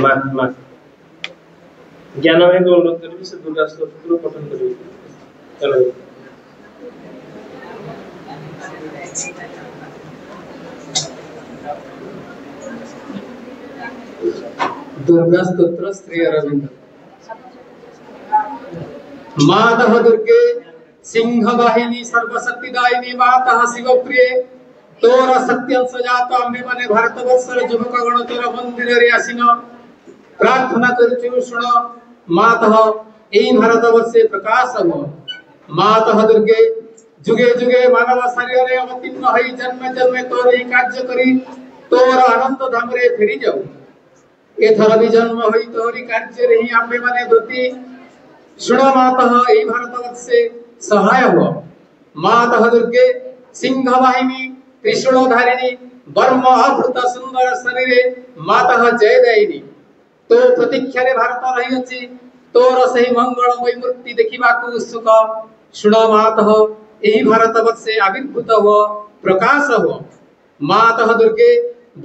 ମା ମା ଜ୍ଞାନ ଭାଇଙ୍କୁ ଅନୁରୋଧ କରିବି ସେ ଦୁର୍ଗା ସ୍ତୋତ୍ର ପଠନ କରିବେ। ଚलो दुर्गा स्तोत्र श्री अरविंद। मातः दुर्गे सिंह वाहिनी सर्वशक्तिदायिनी मातः शिवप्रिय तोर सत्यं सजात आम्भे माने भारतवर्षर युवक गण तोर मंदिर रे आसीन प्रार्थना करछु शुण मातः एई भारतवर्षे प्रकाश हो। मातः दुर्गे जुगे जुगे मानव शरीर रे अवतीर्ण होई जन्म जन्म तोर एई कार्य करी तोर अनंत धाम रे फेरी जाऊ। एथर भी जन्म होई तोरी कार्य रे ही आम्भे माने धोती शुण मातः एई भारतवर्षे सहाय हो। मातः दुर्गे सिंह वाहिनी त्रिशूलधारिणी वर्म आवृत सुंदर शरीर मातः जयदायिनी तो प्रतीक्षा रे भारत रही अछि तोर सही मंगलमय मूर्ति देखिबा को उत्सुक शुण मातः एही भारतवर्षे आविर्भूत हो प्रकाश हो। मातः दुर्गे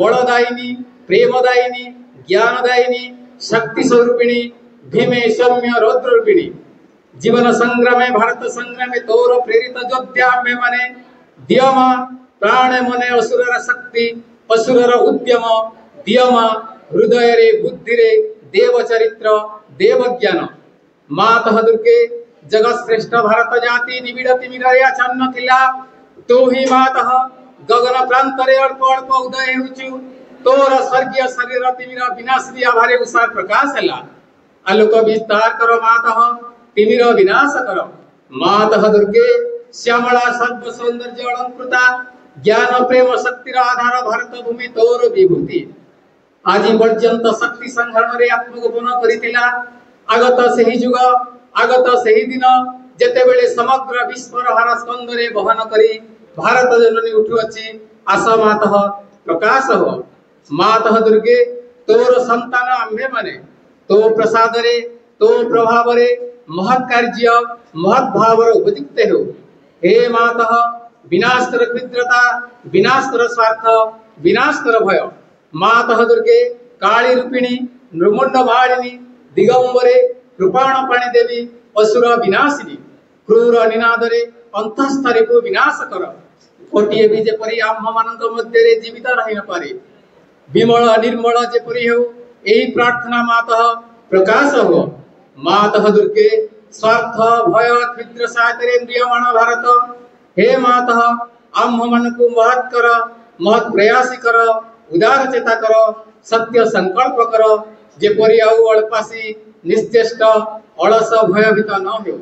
बलदायिनी प्रेमदायिनी ज्ञानदायिनी शक्ति स्वरूपिणी भीमे सौम्य रौद्ररूपिणी जीवन संग्राम भारत संग्राम तोर प्रेरित योद्धा में माने दियमा प्राण मने असुरर शक्ति असुरर उद्यम दियमा हृदय रे बुद्धि रे देव चरित्र देव ज्ञान। मातः दुर्गे जगत श्रेष्ठ भारत जाति निबिड़ तिमिरे आच्छन्न थिला तो ही मातः गगन प्रांत रे अल्प अल्प उदय हेउछु तोर स्वर्गीय शरीर तिमिर विनाश दिया भारे उषा प्रकाश हैला आलोक विस्तार कर मातः तिमिर विनाश कर। मातः दुर्गे श्यामला सर्व सौंदर्य अलंकृता ज्ञान प्रेम शक्तिर आधार भारत भूमि तोर विभूति आज पर्यंत शक्ति संहरण रे आत्मगोपन करितिला आगत सही जुग आगत सही दिन जेते बेले समग्र विश्वर हार स्कंद रे बहन करी भारत जननी उठु अछि आस मातः प्रकाश हो। मातः दुर्गे तोर संतान आम्भे माने तो प्रसाद रे तो प्रभाव रे महत् कार्य महत् भाव रे उपयुक्त हो। हे मातः विनाश कर कृद्रता विनाश कर स्वार्थ विनाश कर भय। मातः दुर्गे काली रूपिणी नृमुंड मालिनी दिगंबरे कृपाण पाणी देवी असुर विनाशिनी क्रूर निनादरे अंतस्थरे को विनाश कर। कोटिए भी जेपरि आम्भ मानक मध्य रे जीवित रहि न पारे विमल निर्मल जेपरि हो एही प्रार्थना मातः प्रकाश हो। मातः दुर्गे स्वार्थ भय क्षुद्र सातरे इंद्रियमाण भारत हे मातः आम्भ मानक महत् कर महत् प्रयासी कर उदार चेता कर सत्य संकल्प कर जेपरि आउ अल्पासी निश्चेष्ट अलस भयभीत न हो।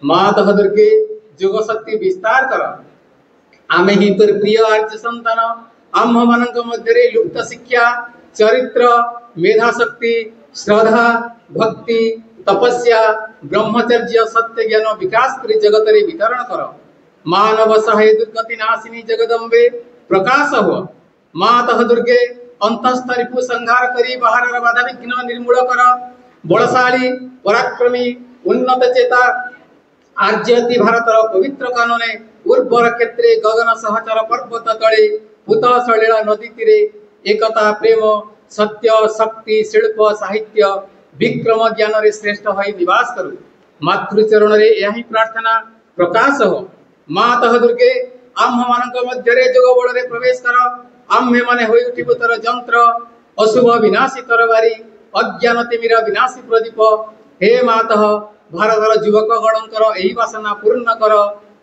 मातः दुर्गे जोग शक्ति विस्तार कर आमे ही तोर प्रिय आर्य संतान आम्भ मानक मध्य रे लुप्त शिक्षा चरित्र मेधा शक्ति श्रद्धा भक्ति तपस्या ब्रह्मचर्य सत्य ज्ञान विकास कर जगत रे वितरण कर। मानव सहाय दुर्गति नाशिनी जगदम्बे प्रकाश हो। मातः दुर्गे अंतस्थ रिपु संहार करी बाहर बाधा विघ्न निर्मूल कर बलशाली पराक्रमी उन्नत चेता आर्यति भारतर पवित्र कानने उर्वर क्षेत्रे गगन सहचर पर्वत तले भूत सलिल नदी तीरे एकता प्रेम सत्य शक्ति शिल्प साहित्य विक्रम ज्ञान रे श्रेष्ठ होई निवास करू। मातृचरण रे यही प्रार्थना प्रकाश हो। मातः दुर्गे आम्भ मानक मध्य रे जोग बल रे प्रवेश कर आम्भे माने होई उठिबो तर यंत्र अशुभ विनाशी तरबारी अज्ञान तिमिर विनाशी प्रदीप। हे मातः भारतर युवक गणकर एही वासना पूर्ण कर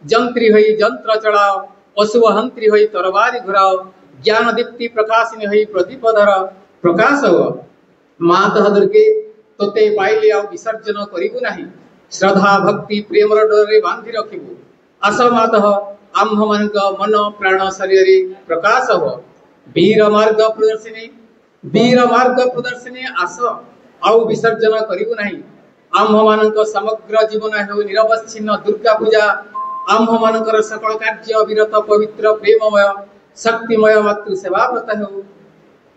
जंत्री होई यंत्र चलाओ अशुभ हंत्री होई तरबारी घुराओ ज्ञान दीप्ति प्रकाशिनी होई प्रदीप धर प्रकाश हो। मातः दुर्गे तोते पाइले आ विसर्जन करिबु नाही श्रद्धा भक्ति प्रेम डोरे बांधि रखिबु आस मातः आम्भ मानक मन प्राण शरीर प्रकाश हो। वीर मार्ग प्रदर्शिनी आस आउ विसर्जन करिबु नाही आम्भ मानक समग्र जीवन हेउ निरवच्छिन्न दुर्गा पूजा आम्भ मानकर सकल कार्य विरत पवित्र प्रेममय शक्तिमय मातृ सेवा व्रत हेउ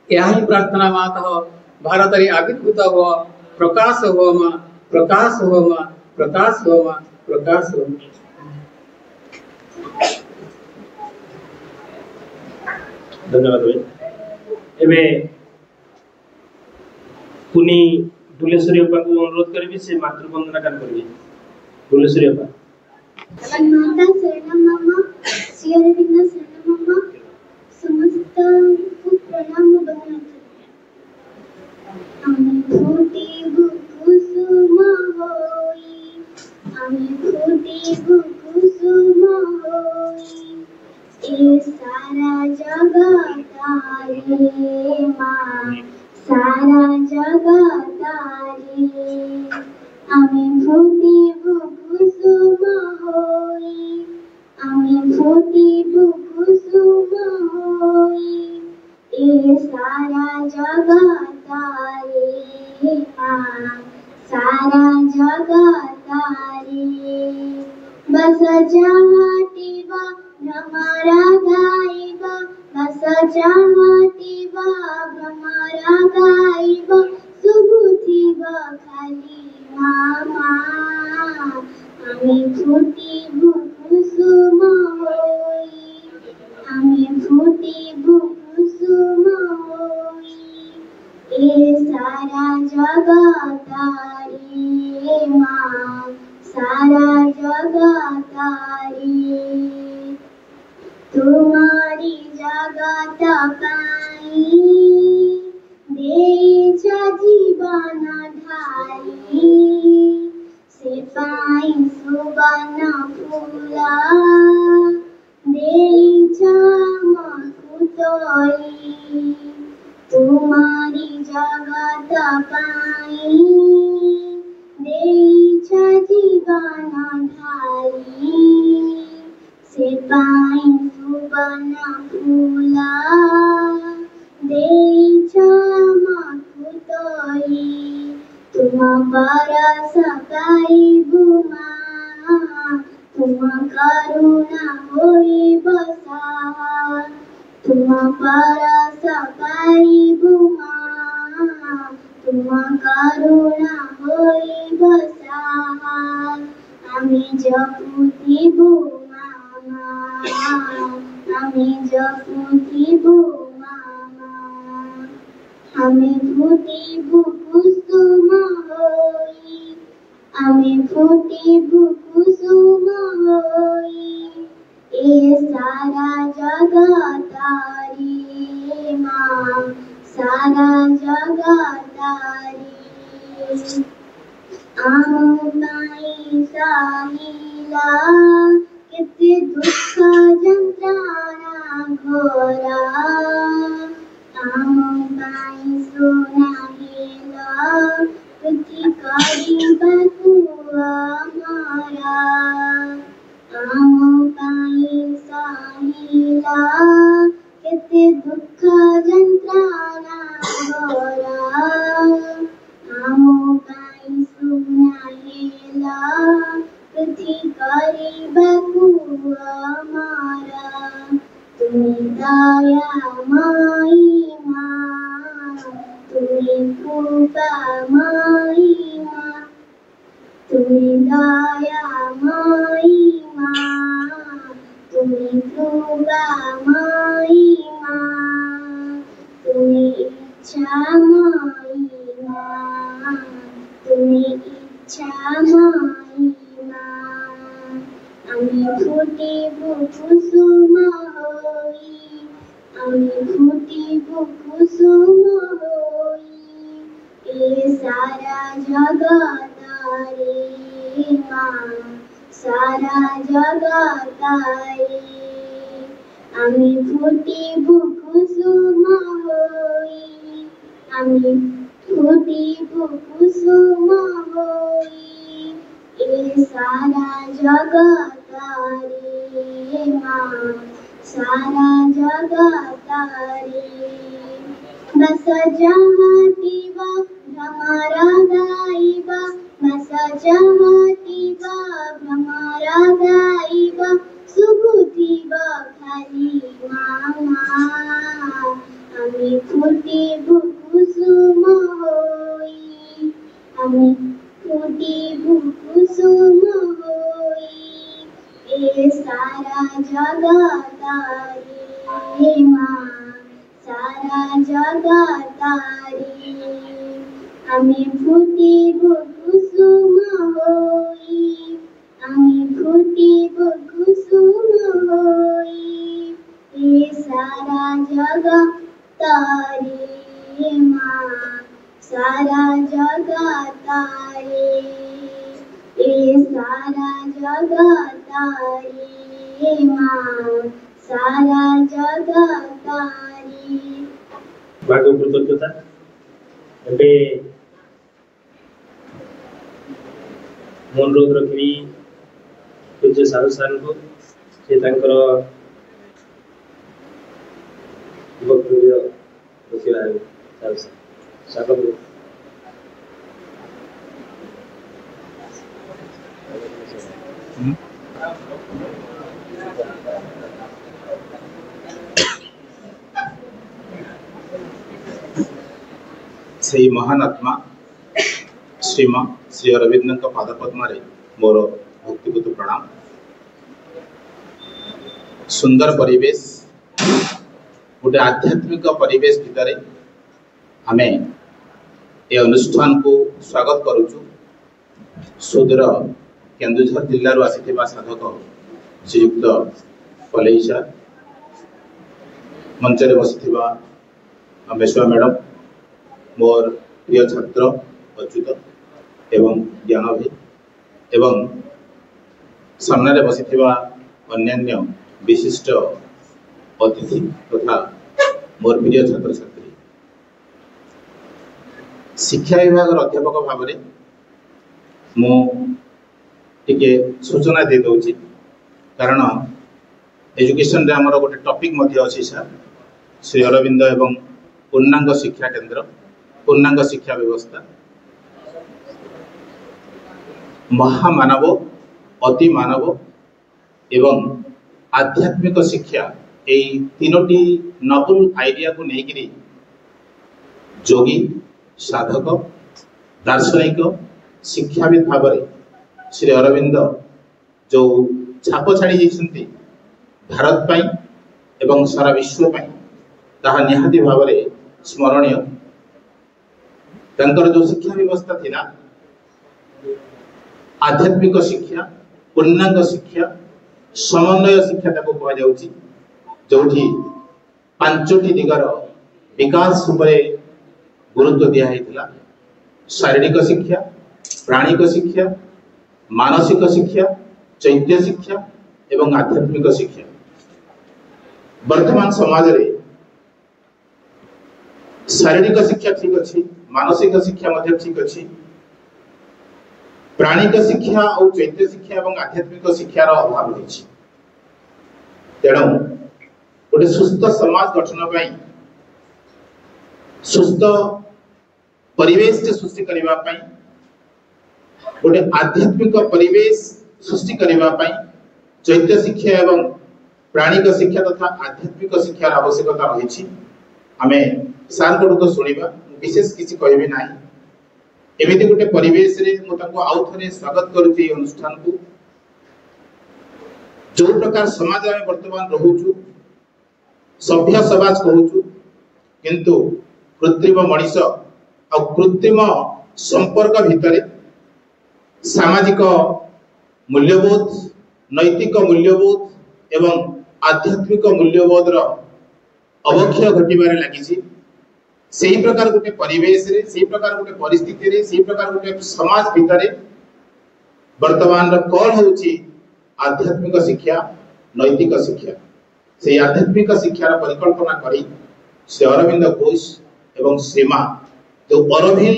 यही प्रार्थना मातः भारत रे आविर्भूत हो प्रकाश हो मां प्रकाश हो मां प्रकाश हो मां प्रकाश हो। धन्यवाद भाई। एबे पुनी डुलेश्वरी अपा को अनुरोध करी से मातृवंदना गान करेंगे। डुलेश्वरी अपा माता शरणम मम श्री अरविंद शरणम मम समस्त प्रणाम बंदना আমি ফুটিব কুসুম হই আমি ফুটিব কুসুম হই এ সারা জগতারে মা সারা জগতারে আমি ফুটিব কুসুম হই আমি ফুটিব কুসুম হই এ সারা জগতারে মা সারা জগতারে बस चाहतीबा भ्रमरा गाइबा बस चाहतीबा भ्रमरा गाइबा सुबुथिबा खाली मामा আমি ফুটিব কুসুম হই আমি ফুটিব কুসুম হই এ সারা জগতারে মা सारा जगतारे तुम्हारी जगत पाई देछ जीवन ढाई से पाई सुवन फूला देछ मकुतोई तुम्हारी जगत पाई देछ जीवन ढाई से पाई सुवन फूला देछ मकुतोई तुम परस पाइबु मां तुम करुणा होई बसा तुम परस पाइबु मां तुम करुणा होई बसा আমি জপুতিব মামা আমি জপুতিব মামা আমি ফুটিব কুসুম হই আমি ফুটিব কুসুম হই এ সারা জগতারে মা সারা জগতারে आमुनाई साहिला कितने दुख जंत्राना घोरा आमुनाई सुनाहिला कितनी करी बकुआ मारा आमुनाई साहिला कितने दुख जंत्राना घोरा आमुनाई सुनाहिला पृथ्वी करी बकुआ मारा तुम्हें दया माई माँ तुम्हें कृपा माई माँ तुम्हें दया माई माँ तुम्हें कृपा माई माँ तुम्हें इच्छा माई माँ तुम्हें इच्छा माई माँ আমি ফুটিব কুসুম হই আমি ফুটিব কুসুম হই এ সারা জগতারে মা সারা জগতারে আমি ফুটিব কুসুম হই আমি ফুটিব কুসুম হই এ সারা জগতারে মা সারা জগতারে बस जहातीबा भ्रमरा गाइबा बस जहातीबा भ्रमरा गाइबा सुबुथिबा खाली मामा আমি ফুটিব কুসুম হই আমি ফুটিব কুসুম হই এ সারা জগতারে মা सारा जगतारे আমি ফুটিব কুসুম হই, আমি ফুটিব কুসুম হই, এ সারা জগৎ তারে মা, সারা জগৎ তারে, এ সারা জগৎ তারে মা, সারা জগৎ তারে। ଭାଗ କୃତଜ୍ଞତା। ଏବେ ମୁଁ ଅନୁରୋଧ ରଖିବି ପୂଜ୍ୟ ସାଧୁ ସାର୍ଙ୍କୁ ସେ ତାଙ୍କର ବକ୍ତବ୍ୟ ରଖିବା ସ୍ୱାଗତ। से महान आत्मा श्रीमा श्री अरविंद पाद पद्म मोर भक्तिपूत प्रणाम। सुंदर परिवेश गोटे आध्यात्मिक परिवेश भितर आम ए अनुष्ठान को स्वागत करुचु। सुदूर केन्दुझर जिल्लारू आसिथिबा साधक श्रीयुक्त पलेईसा, मंचरे बसिथिबा मेसुआ मैडम, मोर प्रिय छात्र अच्युत एवं ज्ञान भाई एवं सामने बसिथिबा अन्यान्य विशिष्ट अतिथि तथा मोर प्रिय छात्र छात्री। शिक्षा विभाग अध्यापक भाव में मुझे सूचना दे दूची, कारण एजुकेशन रे हमर गोटे टॉपिक मध्य अछि सर श्री अरविंद एवं पूर्णांग शिक्षा केंद्र, पूर्णांग शिक्षा व्यवस्था, महामानव, अति मानव एवं आध्यात्मिक शिक्षा यही तीनोटी नोबल आइडिया को लेकर योगी, साधक, दार्शनिक, शिक्षाविद भाव श्री अरविंद जो छाप छाड़ी जाइछन्ति भारत पाई एवं सारा विश्व पाई, ताहा निहाती भाव स्मरणीय। तांकर जो शिक्षा व्यवस्था थिला आध्यात्मिक शिक्षा, पूर्णांग शिक्षा, समन्वय शिक्षा ताको कहा जाउची, जोठी पांचटी दिगर विकास उपरे गुरुत्व दिया हैथिला। शारीरिक शिक्षा, प्राणिक शिक्षा, मानसिक शिक्षा, चैत्य शिक्षा एवं आध्यात्मिक शिक्षा। वर्तमान समाज रे शारीरिक शिक्षा ठीक अच्छी, मानसिक शिक्षा मध्य ठीक अच्छी, प्राणिक शिक्षा और चैत्य शिक्षा एवं आध्यात्मिक शिक्षार अभाव रही। तेणु गोटे सुस्थ समाज गठन पाई, सुस्थ परिवेश सृष्टि करने पाई, गोटे आध्यात्मिक परिवेश सृष्टि करने पाई चैत्य शिक्षा एवं प्राणिक शिक्षा तथा आध्यात्मिक शिक्षार आवश्यकता रही। आमे सार तो शुणा, विशेष किसी कहबी ना। एमती गोटे परिवेश रे आउ थे स्वागत करुच्ची अनुष्ठान को। जो प्रकार समाज आम वर्तमान रोचु सभ्य समाज कहूचु, किंतु कृत्रिम मनीष और कृत्रिम संपर्क भितर सामाजिक मूल्यबोध, नैतिक मूल्यबोध एवं आध्यात्मिक मूल्यबोध अवक्षय घटबार लगी। से प्रकार गोटे परिवेश रे, से प्रकार गोटे परिस्थिति रे, से प्रकार गोटे समाज भितर वर्तमान कौन होची आध्यात्मिक शिक्षा, नैतिक शिक्षा। से आध्यात्मिक शिक्षार परिकल्पना करी श्री अरविंद घोष एवं सीमा जो अरभिल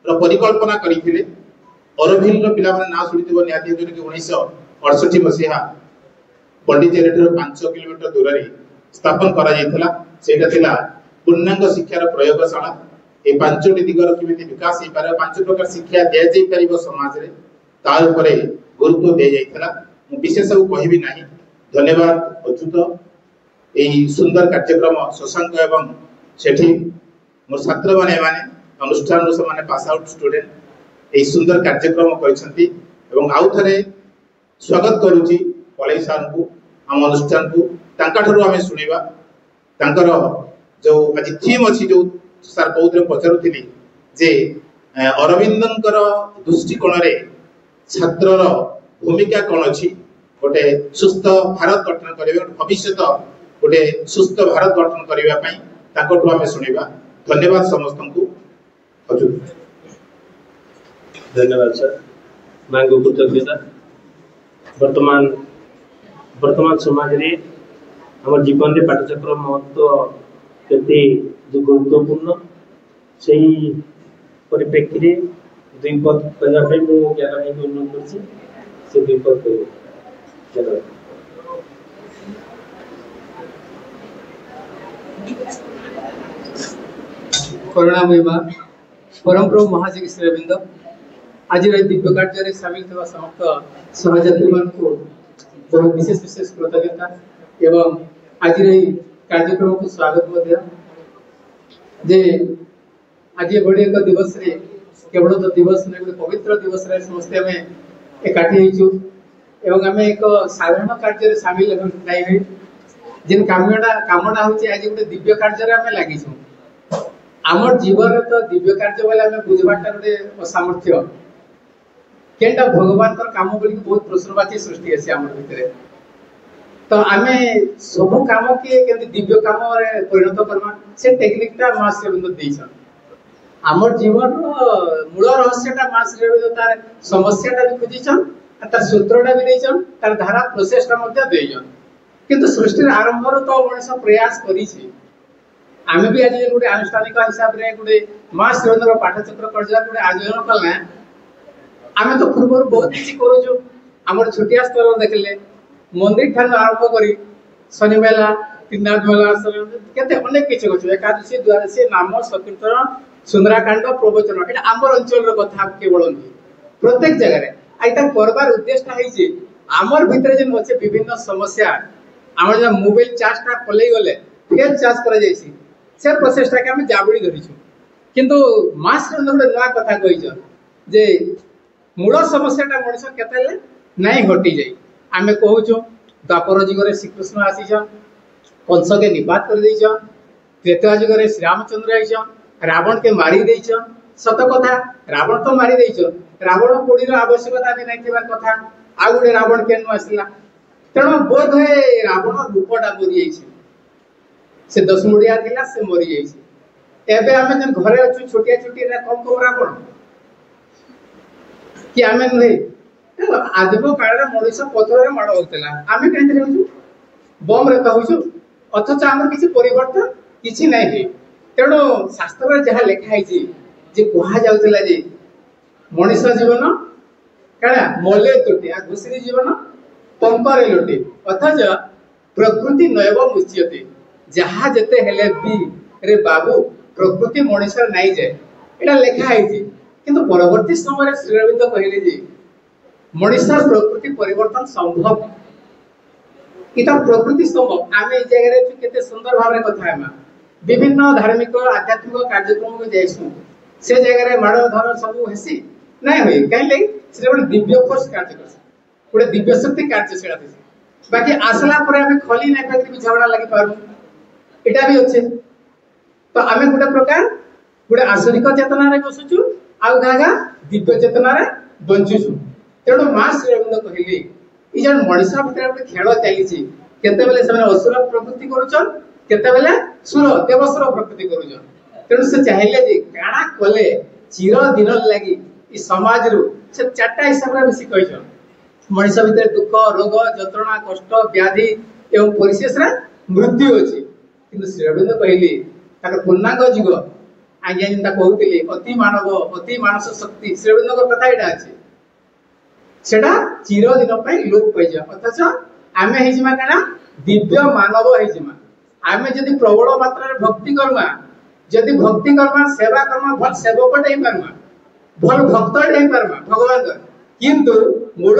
परिकल्पना करते। अरभिल पिला ना शुणी निहती, जो कि 1968 मसीहा पंडिचेरी 5 किलोमीटर दूर में स्थापन करा पूर्णांग शिक्षार प्रयोगशाला। ये 5टी दिगर केमी विकास हो पारे, 5 प्रकार शिक्षा दि जापर समाज रे, तार उपरे गुरुत्व दि जाइथिला। मु विशेष कहबी ना। धन्यवाद अच्युत। यही सुंदर कार्यक्रम शशांक एवं सेठी मोर छात्र माने अनुष्ठान से पास आउट स्टूडेंट यही सुंदर कार्यक्रम करछंती एवं आउ थरे स्वागत करूची पलेई सार को आम अनुष्ठान को। तांका ठरो आमे सुनिबा तांकर जो आज थीम अच्छी जो सर बहुत पचारूली जे अरविंदर दृष्टिकोण रे छात्रर भूमिका कौन अच्छी गोटे सुस्थ भारत गठन करने भविष्य गोटे सुस्थ भारत गठन करने आम शुणा। धन्यवाद समस्त को। धन्यवाद सर। मांग कृतज्ञता। वर्तमान समाज रे हमर जीवन रे पाठचक्र महत्व केते जो गुरुत्वपूर्ण सही परिप्रेक्षी रे दुई पद कहला पे मु ज्ञान में अनुरोध करछि से दुई पद कहबो। चलो करुणामय मां परम प्रभु महाजगी श्री अरविंद आज दिव्य कार्य सामिल थवा समस्त सहयात्री मान को बहुत विशेष विशेष कृतज्ञता एवं आज कार्यक्रम को स्वागत मध्य जे आज बड़े एक दिवस रे केवल तो दिवस ने पवित्र दिवस रे समस्त हमें एकाठी होइछु एवं हमें एक साधारण कार्य रे शामिल नहीं हुई जिन कामना होची आज गोटे दिव्य कार्य रे हमें लागिछु। आमर जीवन तो दिव्य कार्य वाला हमें बुझबाटा गोटे असामर्थ्य केनटा भगवान कर काम बोली बहुत प्रश्नवाची सृष्टि है आमर भितरे तो आमे सब काम के केंति दिव्य काम रे परिणत करमा से टेक्निकटा मां श्री अरविंद देइछन। आमर जीवन मूल रहस्यटा मां श्री अरविंद तार समस्याटा भी खोजिछन तार सूत्रटा भी देइछन तार धारा प्रोसेसटा मध्ये देइछन किंतु सृष्टि आरंभ रो तो मनुष्य प्रयास करिछि। आमे भी आज गोटे आनुष्ठानिक हिसाब रे गोटे मां श्री अरविंद पाठचक्र कर्जा गोटे आयोजन कला आमे तो पूर्व बहुत किछि करू जो हमर छोटिया स्तर देखले मंदिर ठान आरंभ करी शनि मेला तीननाथ मेला केते अनेक किछि गछ एकादशी द्वादशी नाम संकीर्तन सुंदराकांड प्रवचन एटा हमर अंचल रो कथा केवल नहीं प्रत्येक जगह रे आइता करबार उद्देश्य है जे हमर भीतर जे अछि विभिन्न समस्या हमर जे मोबाइल चार्जटा खोलै गले फेर चार्ज करा जायछि से प्रोसेसटा के हम जाबुड़ी धरिछु किंतु मास रे नोडे नया कथा कहिछ जे मूल समस्याटा मनुष्य केतेले नहीं हटि जाई। आमे कहूछु द्वापर युग रे श्री कृष्ण आसीछन कंस के निपात कर दैछन त्रेता युग रे श्री रामचंद्र आइछन रावण के मारी दैछन सत कथा रावण तो मारी दैछन रावण पोड़ी रो आवश्यकता भी नहीं थिबार कथा आ गुडे रावण केनु आसिला तेणु बोध है रावण रूपटा मरि जाइछे से 10 मुड़िया थिला से मरि जाइछे एबे आमे जन घरे अछु छोटिया छोटी रे कम कम रावण कि आमे नहीं आदिम काल रे मनुष्य पथर रे माड़ होतला आमे केंति रहउछु बम रे कहउछु अथच हमर किछि परिवर्तन किछि नहीं हे तेणु शास्त्र रे जहा लिखा है जे कहा जाउतला जे मनुष्य जीवन काला मले तोटे आ घुसरी जीवन पंपरे लोटे अथच प्रकृति नैव मुच्यते जहा जते हेले भी रे बाबू प्रकृति मनुष्य नहीं जाए एटा लिखा है किंतु परवर्ती समय श्री अरविंद कहले जे मनुष्य प्रकृति परिवर्तन संभव इता प्रकृति संभव आमे ए जगह रे केते सुंदर भाव रे कथा है विभिन्न धार्मिक आध्यात्मिक कार्यक्रम को जाइसु से जगह रे माड़ धर सब हेसी नहीं होई काई ले से गोटे दिव्य फोर्स कार्य करछ गोटे दिव्य शक्ति कार्य सेडा थी बाकी आसला पर हमें खली नहीं पाकि भी झगड़ा लगी पारू एटा भी अच्छे तो आमे गोटे प्रकार गोटे आसनिक चेतना रे बसुचु आउ गागा दिव्य चेतना रे बंचुचु तेणु मां श्री अरविंद कहले ई जन मनुष्य भितर गोटे खेल चली केते बेले से असुर प्रकृति करूछन केते बेले सुर देवसुर प्रकृति करूछन तेणु से चाहिले जे काना कले चिर दिन लागि ई समाज रु से चारटा हिसाब रे बेसी कहिछन मनुष्य भितर दुख रोग जंत्रणा कष्ट व्याधि एवं परिशेष रे मृत्यु अछि किंतु श्री अरविंद कहले ताकर पूर्णांग युग आज्ञा जिंदा कहउतिले अति मानव अति मानस शक्ति श्री अरविंद को कथा एटा अछि सेटा चिर दिन पई लोप पई जा अथच आमे हिजमा काना दिव्य मानव हिजमा आमे जदि प्रबल मात्रा रे भक्ति करमा जदि भक्ति करमा सेवा करमा भल सेवक नै करमा भल भक्त नै करमा भगवान किंतु मूल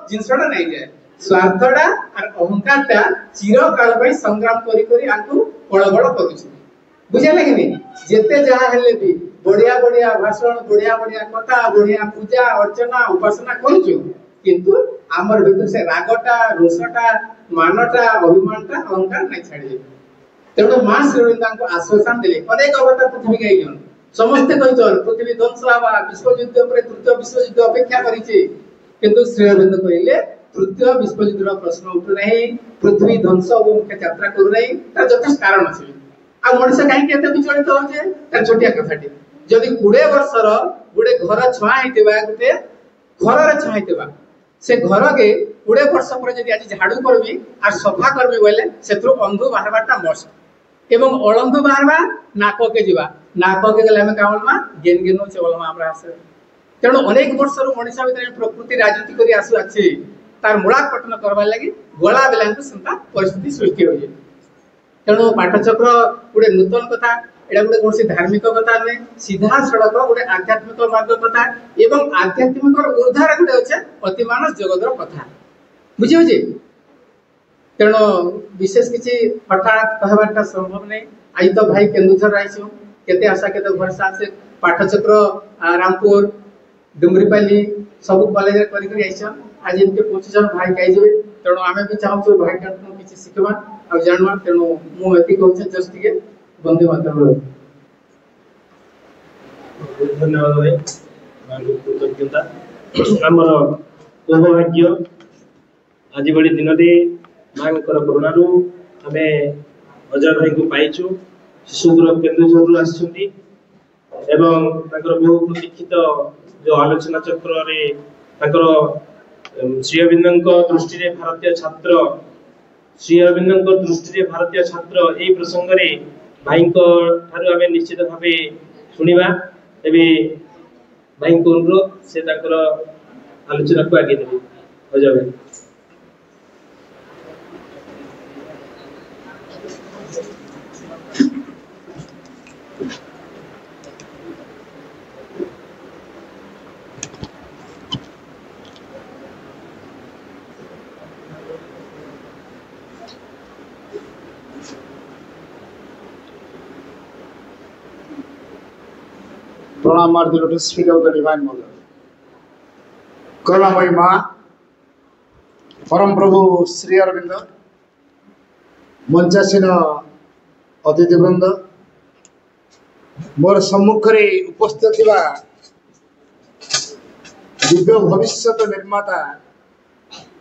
जिंसडा नै जाय स्वार्थडा और अहंकारटा चिर काल पई संग्राम करी करी आकु बळबळ करूछि बुझे लगिनी जेते जहा हेले भी बढ़िया बढ़िया भाषण बढ़िया बढ़िया कथा बढ़िया पूजा अर्चना उपासना करूछु किंतु हमर भीतर से रागटा रोषटा मानटा अभिमानटा अहंकार नै छाडी तेणु मां श्री अरविंद को आश्वासन दिले अनेक अवतार पृथ्वी गई समस्ते कहछन पृथ्वी ध्वंस हवा विश्वयुद्ध पर तृतीय विश्वयुद्ध अपेक्षा करिछि किंतु श्री अरविंद कहले तृतीय विश्वयुद्धर प्रश्न उठु नहीं पृथ्वी ध्वंस और मुख्य यात्रा करू नहीं तार जथेष्ट कारण अछि आ मनुष्य काहे केते विचलित हो जे तार छोटिया कथाटी जदि 20 वर्षर गुडे घर छुआ हेतिबा गुटे घर रे छुआ हेतिबा से घर के 20 वर्ष पर जदि आज झाड़ू करबी आ सफा करबी बोले सेत्रु अंधु बाहरबाटा मस्त एवं अलंधु बाहरबा नाको के जीवा नाको के गले में कावलमा गेन गेनो चवलमा हमरा आसे तेणु अनेक वर्षर मनुष्य भीतर प्रकृति राजनीति करी आसु अछि तार मूलात्पटन करबा लागि गोला बेलांतु संता परिस्थिति सृष्टि होय तेणु पाठचक्र गुटे नूतन कथा एडा गुटे कोनसी धार्मिक कथा नै सीधा सड़क गुटे आध्यात्मिक मार्ग कथा एवं आध्यात्मिक उद्धार गुटे अछि अतिमानस जगतर कथा बुझियो जे तेणु विशेष किछि हठात कहबाटा संभव नै आई तो भाई केन्दुझर आइछो केते आशा केते भरसा से पाठचक्र रामपुर डुमरीपाली सब कॉलेज रे करी करी आइछन आज इनके 25 भाई काई जेबे तेणु आमे भी चाहू भाई काटनो किछि सिखबा आ जानवा तेणु मु एति कहछ जस्ट के बंदे मातरम धन्यवाद भाई मानव कृतज्ञता हमर सौभाग्य आज बड़ी दिन रे मांकर करुणारू हमें अजय भाई को पाइछु शिशुग्र केन्दुझर आछुंती एवं ताकर बहु प्रतीक्षित जो आलोचना चक्र रे ताकर श्री अरविंद दृष्टि रे भारतीय छात्र श्री अरविंद दृष्टि रे भारतीय छात्र एई प्रसंग रे भाई को थारु हमें निश्चित भाबे सुनिबा एबे भाई को अनुरोध से ताकर आलोचना को आगे देबे अजय भाई Pranam are the lotus feet of the Divine Mother. Karunamai Ma, Param Prabhu Sri Aurobindo, Manchasina Aditi Vrinda, मोर सम्मुखरे उपस्थित थिबा दिव्य भविष्यत निर्माता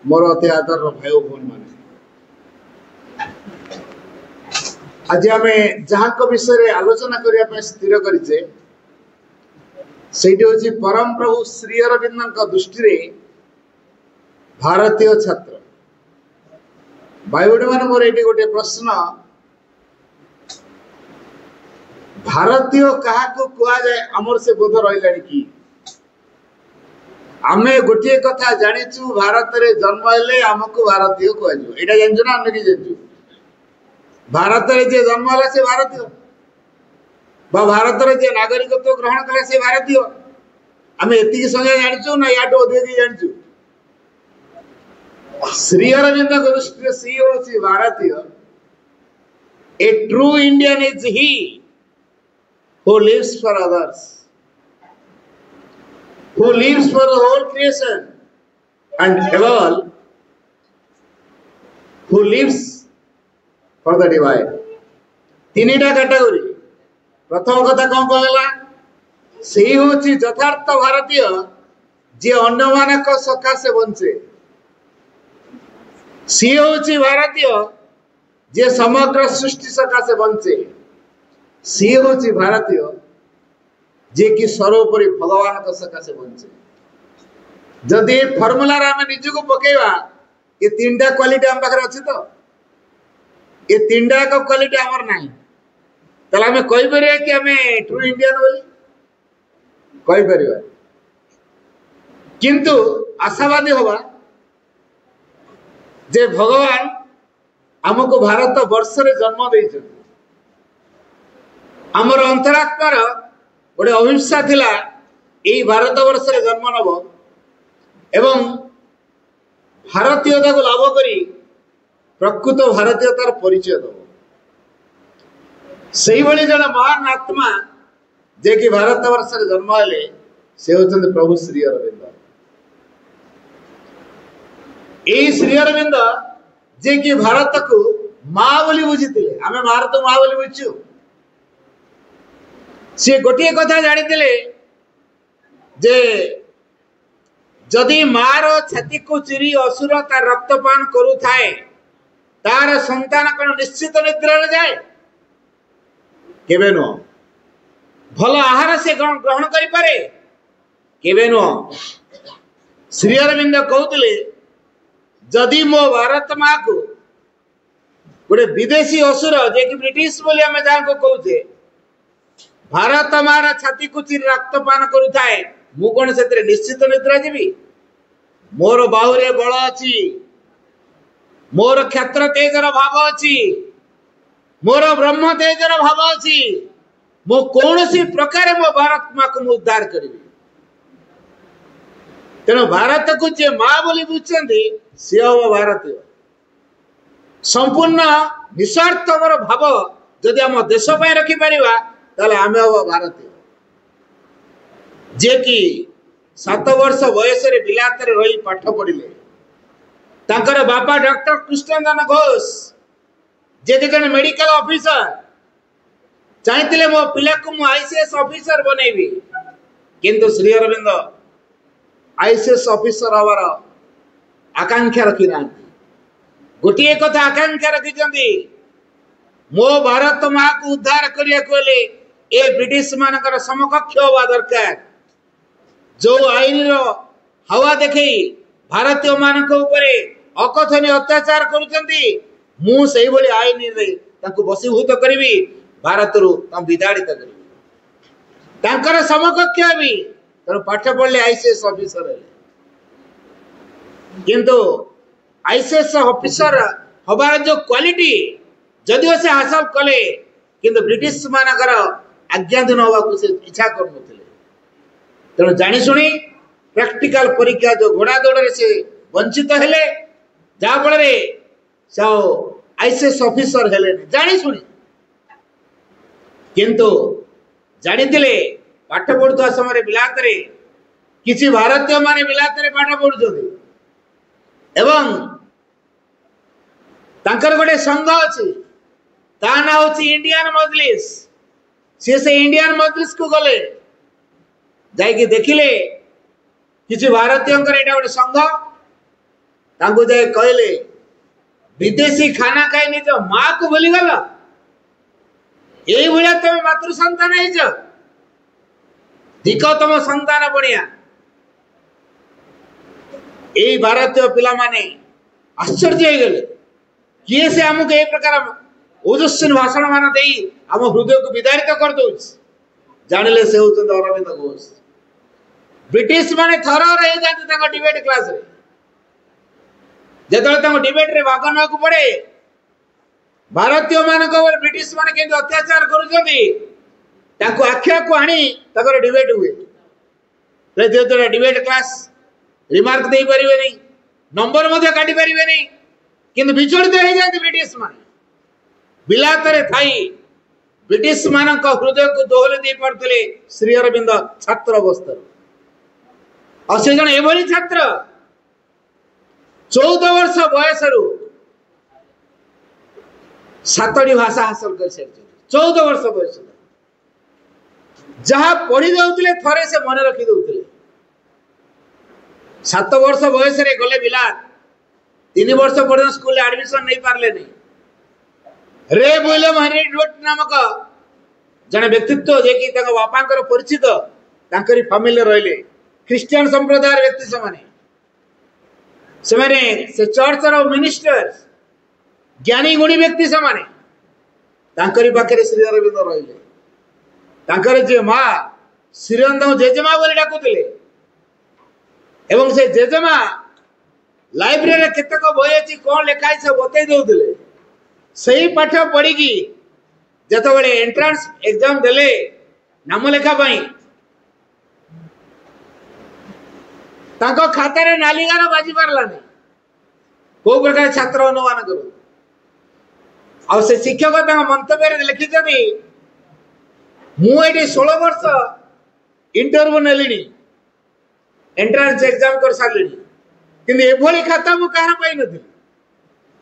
मोर अति आदर भाई भौन माने आज आमे जहाँ को विषय आलोचना करिया पे स्थिर करिचे सेठी होची परम प्रभु श्री अरविंद दृष्टि रे भारतीय छात्र भाई भौन माने मोर एटी गोटे प्रश्न भारतीय कहा को कुआ जाए आमर से बोध रही कि आमे गोटे कथा जानिचु भारत रे जन्म हेले हमको भारतीय कुआ जो एटा जानजु ना आमे कि जानजु भारत रे जे जन्म होला से भारतीय बा भारत रे जे नागरिकत्व ग्रहण कले से भारतीय आमे एतिकी संगे जानिचु ना याटो अधिक जानिचु श्री अरविंद को दृष्टि से होची भारतीय a true Indian is he who lives for others, who lives for the whole creation, and above all, who lives for the divine. तीनिटा कैटेगरी प्रथम कथा कौन कहला से होची यथार्थ भारतीय जे अन्य मानक सकाशे बंचे सी होची भारतीय जे समग्र सृष्टि सकाशे बंचे सी होची भारतीय जे कि सर्वोपरि भगवान को सकाशे बंचे जदि फॉर्मूला रे हम निज को पकेवा ये तीनटा क्वालिटी हम पाखरे अछि तो ये तीनटा को क्वालिटी हमर नाही तला हमें कहि परिया कि हमें ट्रू इंडियन बोली कहि परिया किंतु आशावादी होबा जे भगवान हमको भारत वर्ष रे जन्म देइछ आमर अंतरात्मार गोटे अभिप्सा थिला एई भारत वर्ष रे जन्म नब एवं भारतीयता को लाभ करी प्रकृत भारतीयतार परिचय दब सेही भली जने महान आत्मा जे कि भारत वर्ष रे जन्म हेले से होचंद प्रभु श्री अरविंद एई श्री अरविंद जे कि भारत को मां बोली बुझितिले आमे भारत मां बोली बुझिछु सी गोटे कथा जानी जे जदि मार छाती को चिरी असुर तार रक्तपान करुए तार संतान कौन निश्चित निद्रा जाए केबे नुह भल आहार से ग्रहण करें केबे नुह श्री अरविंद कहते जदि मो भारत माँ को गोटे विदेशी असुर जे कि ब्रिटिश बोली आम जहाँ को कहते भारत मार छाती को चिरी रक्तपान करुए मु कौन से निश्चित निद्रा जीवी मोर बाहुरे बल अच्छी मोर क्षत्र तेजर भाव अच्छी मोर ब्रह्म तेजर भाव अच्छी मो कौन सी प्रकार मो भारत माँ को उद्धार करी तेणु भारत को जे माँ बोली बुझे सी हम भारतीय संपूर्ण निस्वार्थ मोर भाव जदि आम देश रखिपर आम हम भारतीय जे कि 7 वर्ष बयस बिलात रही पाठ पढ़िले तांकर बापा डॉक्टर कृष्णनंदन घोष जे कि जन मेडिकल ऑफिसर चाहते मो पिला को मु आईसीएस ऑफिसर बनैबी किंतु श्री अरविंद आईसीएस ऑफिसर हवार आकांक्षा रखी ना गोटे कथा आकांक्षा रखी मो भारत माँ को उद्धार करने ए ब्रिटिश मानकर समकक्ष हवा दरकार जो आईन हवा देखे भारतीय मान अकथनीय अत्याचार करुँच आईन बसीभूत करी भारत विदाड़ित कर समकक्ष भी तेणु पाठ पढ़ले आईसीएस ऑफिसर किंतु आईसीएस ऑफिसर हबार जो क्वालिटी जदिव से हासिल कले किंतु ब्रिटिश मानकर आज्ञाधीन हवा से इच्छा कर तेणु जाशुणी प्रैक्टिकल परीक्षा जो घोड़ा दौड़ से वंचित हेले जहाँफल से आईसीएस ऑफिसर हेले जाशुणी किंतु जानी पाठ पढ़ुवा समय बिलात किसी भारतीय माने बिलात पाठ पढ़ुं एवं तांकर गोटे संघ अच्छी ता ना हूँ इंडियन मजलिस सी से इंडियन मजलिस को गले जाइए देखिले किसी भारतीय गोटे संघ तांको जाए कहले विदेशी खाना खाई निज माँ को भूलीगल यही भाया तुम मातृ संतान दिख तुम संतान बढ़िया यही भारतीय पिला माने आश्चर्य हो गले किए से आमको ये प्रकार ओजस्वी भाषण मान दे आम हृदय को विदारित कर दौ जानिले से होते अरविंद घोष ब्रिटिश माने थर रही जाते डिबेट क्लास रे जो डिबेट रे भाग ना पड़े भारतीय मान ब्रिटिश माने केंद्र अत्याचार करूँ आख्या को आनी डिबेट हुए जो डिबेट क्लास रिमार्क दे पारे नंबर काटी पारे किंतु विचलित हो जाते ब्रिटिश माने बिलात थाई ब्रिटिश मान हृदय को दोहले दे पारे श्री अरविंद छात्र अवस्था और से जन एभली छात्र 14 वर्ष बयस 7टी भाषा हासिल कर 14 वर्ष बयस जहाँ पढ़ी दौले थरे से मन रखी दौले 7 वर्ष बयस गले बिलात 3 वर्ष पर्यटन स्कूल एडमिशन नहीं पारे नहीं रे विलियम हेनरी ड्वेट नामक जन व्यक्तित्व जे कि बापा परिचित फैमिली रहिले ख्रिस्टियन संप्रदाय व्यक्ति से चर्च रो मिनिस्टर्स ज्ञानी गुणी व्यक्ति से पाखे श्री अरविंद रहिले जे माँ श्री अरविंद जेजेमा बोली डाकुले एवं से जेजेमा लाइब्रेरी केतक बही अच्छी कौन लिखाई सब बतई दौले से ही पाठ पढ़ी जो एंट्रांस एग्जाम देले नाम लेखा खाता रे नालिगार बाजी पारला नहीं को प्रकार छात्र अनुमान करू आ से शिक्षक मंतव्य लिखिं मुझे 16 वर्ष इंटरव्यू नेली एंट्रांस एग्जाम कर सारे कि एभली खाता मुझे कहार पाई नी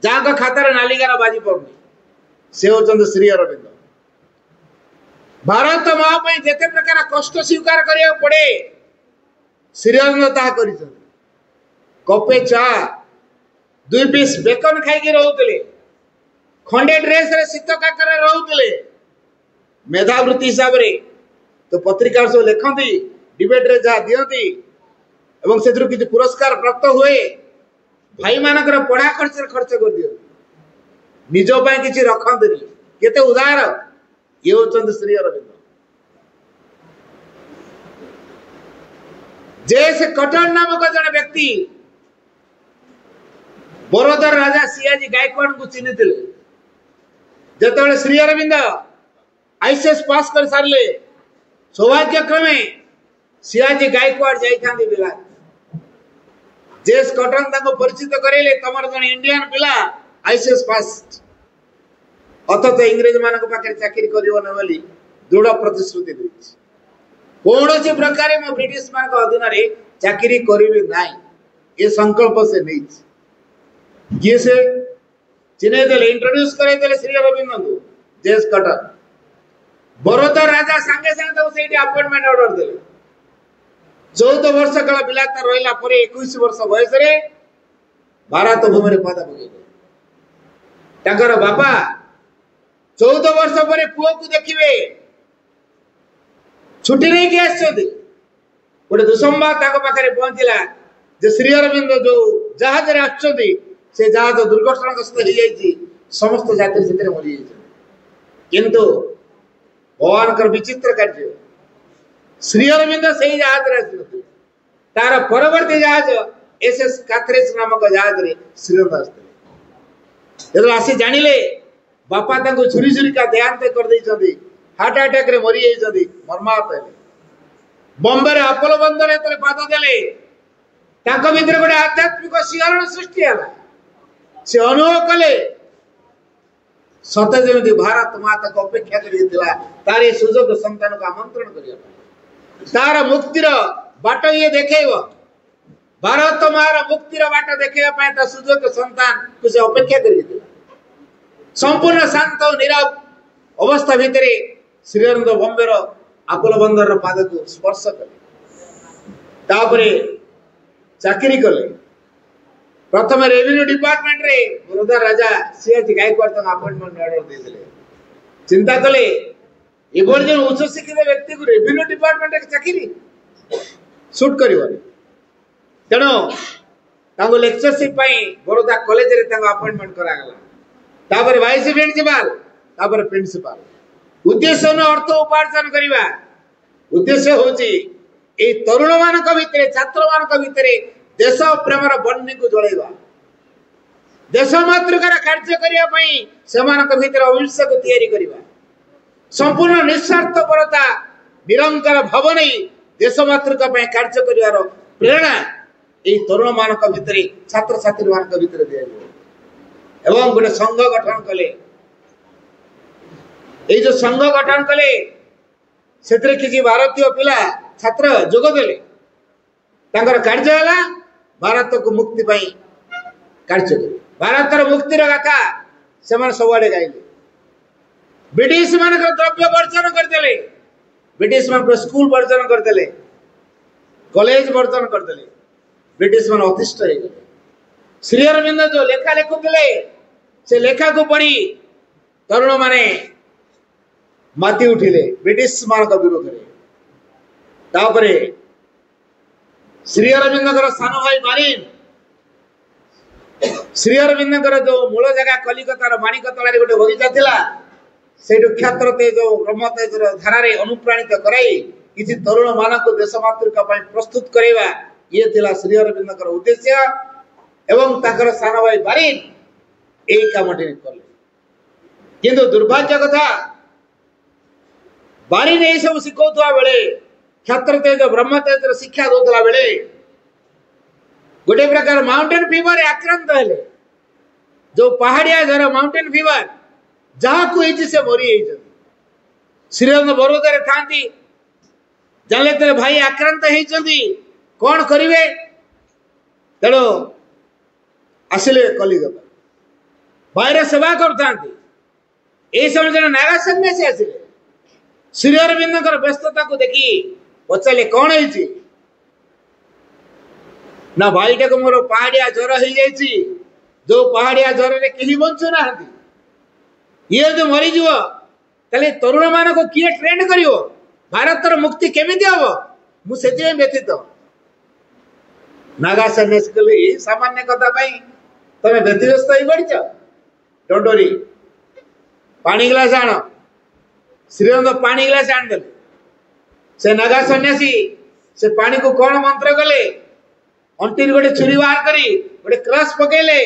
जहाँ खातार नालिगार बाजी पड़नी से होचंद श्री अरविंद भारत माँ जेते प्रकार कष्ट स्वीकार करिया पड़े श्रीअरविंद ताहा करिसथि। कपे चा 2 पीस बेकन खाई रोते खंडे ड्रेस रे शीत काकर रोते मेधावृत्ति हिसाब रे तो पत्रिका सब लिखती डिबेट रे जहाँ दियंती एवं से किसी पुरस्कार प्राप्त हुए भाई मानकर पढ़ा खर्च कर दियो निज किसी रखते केते उदार ये होचंद श्री अरविंद। जैसे कटन नामक जन व्यक्ति बरोदर राजा सियाजी गायकवाड़ को चिन्ह जिते श्री अरविंद आईसीएस पास कर सारे सौभाग्य क्रमे सियाजी गायकवाड़ जाइथा बिलात जेस कटन ताको परिचित करेले तमर जन इंडियन पिला आईसीएस पास अथच इंग्रेज मानक पाखे चाकरी करिवो न बोली दृढ़ प्रतिश्रुति दैछि कौन सी प्रकार मो ब्रिटिश मान अधीन रे चाकरी करिवि नाही ये संकल्प से नहीं किए से चिन्ह देले इंट्रोड्यूस करे देले श्री अरविंद को जेस कटन बरोदर राजा संगे संगे तो सेठी अपॉइंटमेंट ऑर्डर देले 14 वर्ष काल बिलात रहिला परे 21 वर्ष बयस रे भारत भूमि रे पद पकेले ताकर बापा 14 वर्ष परे पुओ को देखिबे छुट्टी नहीं के आछथि गोटे दुसंबाद ताको पाखरे पहुंचला जे श्री अरविंद जो जहाज रे आछथि से जहाज दुर्घटनाग्रस्त हो जाइछि समस्त यात्री सेतरे मरि जाइछि किंतु भगवान कर विचित्र कार्य श्री अरविंद से ही जहाज रे तार परवर्ती जहाज एसएस काथरेज नामक जहाज रे श्रीअरविंद आसते जब आसी जानिले बापा तांको छुरी छुरी का देहांत कर देइछथि हार्ट अटैक रे मरि जाइछथि मर्माहत हेले बॉम्बे रे अपोलो बंदर तले पाद देले तांको भीतर गोटे आध्यात्मिक शिहरण सृष्टि हला से अनुभव कले सते जमी भारत माता को अपेक्षा करिला तार ये सुजोग संतान को आमंत्रण करिया तार मुक्तिर बाट ये देखेब भारत मार मुक्तिर बाट देखेबा पय ता सुजोग संतान को से अपेक्षा करिला संपूर्ण शांत और नीरव अवस्था भितरे श्री अरविंद बॉम्बे रो अपोलो बंदर रो पाद को स्पर्श कले तापरे चाकरी कले प्रथम रेवेन्यू डिपार्टमेंट रे बरोदर राजा सियाजी गायकवाड़ तक अपॉइंटमेंट ऑर्डर देले चिंता कले एबोर जन उच्च शिक्षित व्यक्ति को रेवेन्यू डिपार्टमेंट रे चाकरी शूट करिवले तेनो तांगो लेक्चरशिप पई बरोदा कॉलेज रे तांगो अपॉइंटमेंट करा गला तापर वाइस प्रिंसिपल तापर प्रिंसिपल उद्देश्य न अर्थ उपार्जन करिवा उद्देश्य होची ए तरुण मानक भितरे छात्र मानक भितरे देश प्रेमर बन्नी को जळैबा देश मातृकार कार्य करिया पई सेमानक भितर अविश्वास को तैयारी करिबा संपूर्ण निस्वार्थपरता निरंतर भाव नहीं देश मातृका पई कार्य करिवार प्रेरणा ए तरुण मानक भितरे छात्र छात्री मानक भितरे दिया एवं गोटे संघ गठन कले ए जो संघ गठन कले सेतरे किछि भारतीय पिला छात्र जोग देले तांकर कार्य हला भारत को मुक्ति पाई कार्य भारत मुक्तिर गाथा से सबुआड़े गाइले ब्रिटिश मान द्रव्य वर्जन करदे ब्रिटिश मान स्कूल वर्जन करदे कॉलेज वर्जन करदे ब्रिटिश मान अतिष्ठ हो गए श्री अरविंद जो लेखा लिखुले से लेखा को पढ़ी तरुण माने माती उठिले ब्रिटिश मान विरोध में तापरे श्री अरविंद सान भाई मारिन श्री अरविंद जो मूल जगह कलिकतार माणिकतला गोटे बगीचा थिला सेठु ख्यातर तेज ब्रह्म तेज धारा अनुप्राणित कराई किसी तरुण मानक देश मातृका प्रस्तुत करवा ये थिला श्री अरविंद उद्देश्य एवं ताकर सान भाई मारिन यही कामटी कले किंतु दुर्भाग्य कथा बारिन यही सब शिखौवा बेले छात्र तेज ब्रह्म तेज शिक्षा दौला बेले गोटे प्रकार माउंटेन फीवर आक्रांत हेले जो पहाड़िया जर माउंटेन फीवर जहाँ को से मरी श्रीअरविंद बरोदा रे थांती जानले तेरे भाई आक्रांत होती कौन करिवे तेणु आसिले कलिकता बाहर सेवा करता समय जन नागा सन्यासी आसिले श्री अरविंद व्यस्तता को देखी पचारे कौन है ना भाईटा को मोर पहाड़िया ज्वर हो जाइए जो पहाड़िया ज्वर में कहीं बंचु ना ये जो मरीज ताले तरुण मान को किए ट्रेंड कर भारतर मुक्ति केमिति हम मुझे व्यतीत नागा सन्यास कले सामान्य कथा तमें व्यतिव्यस्त हो पड़ डोंट वरी पानी ग्लास आण श्रीरंग पानी ग्लास आनदे से नागा सन्यासी से पानी को कौन मंत्र कले अंटी गोटे छुरी बाहर करी गोटे क्रश पकेले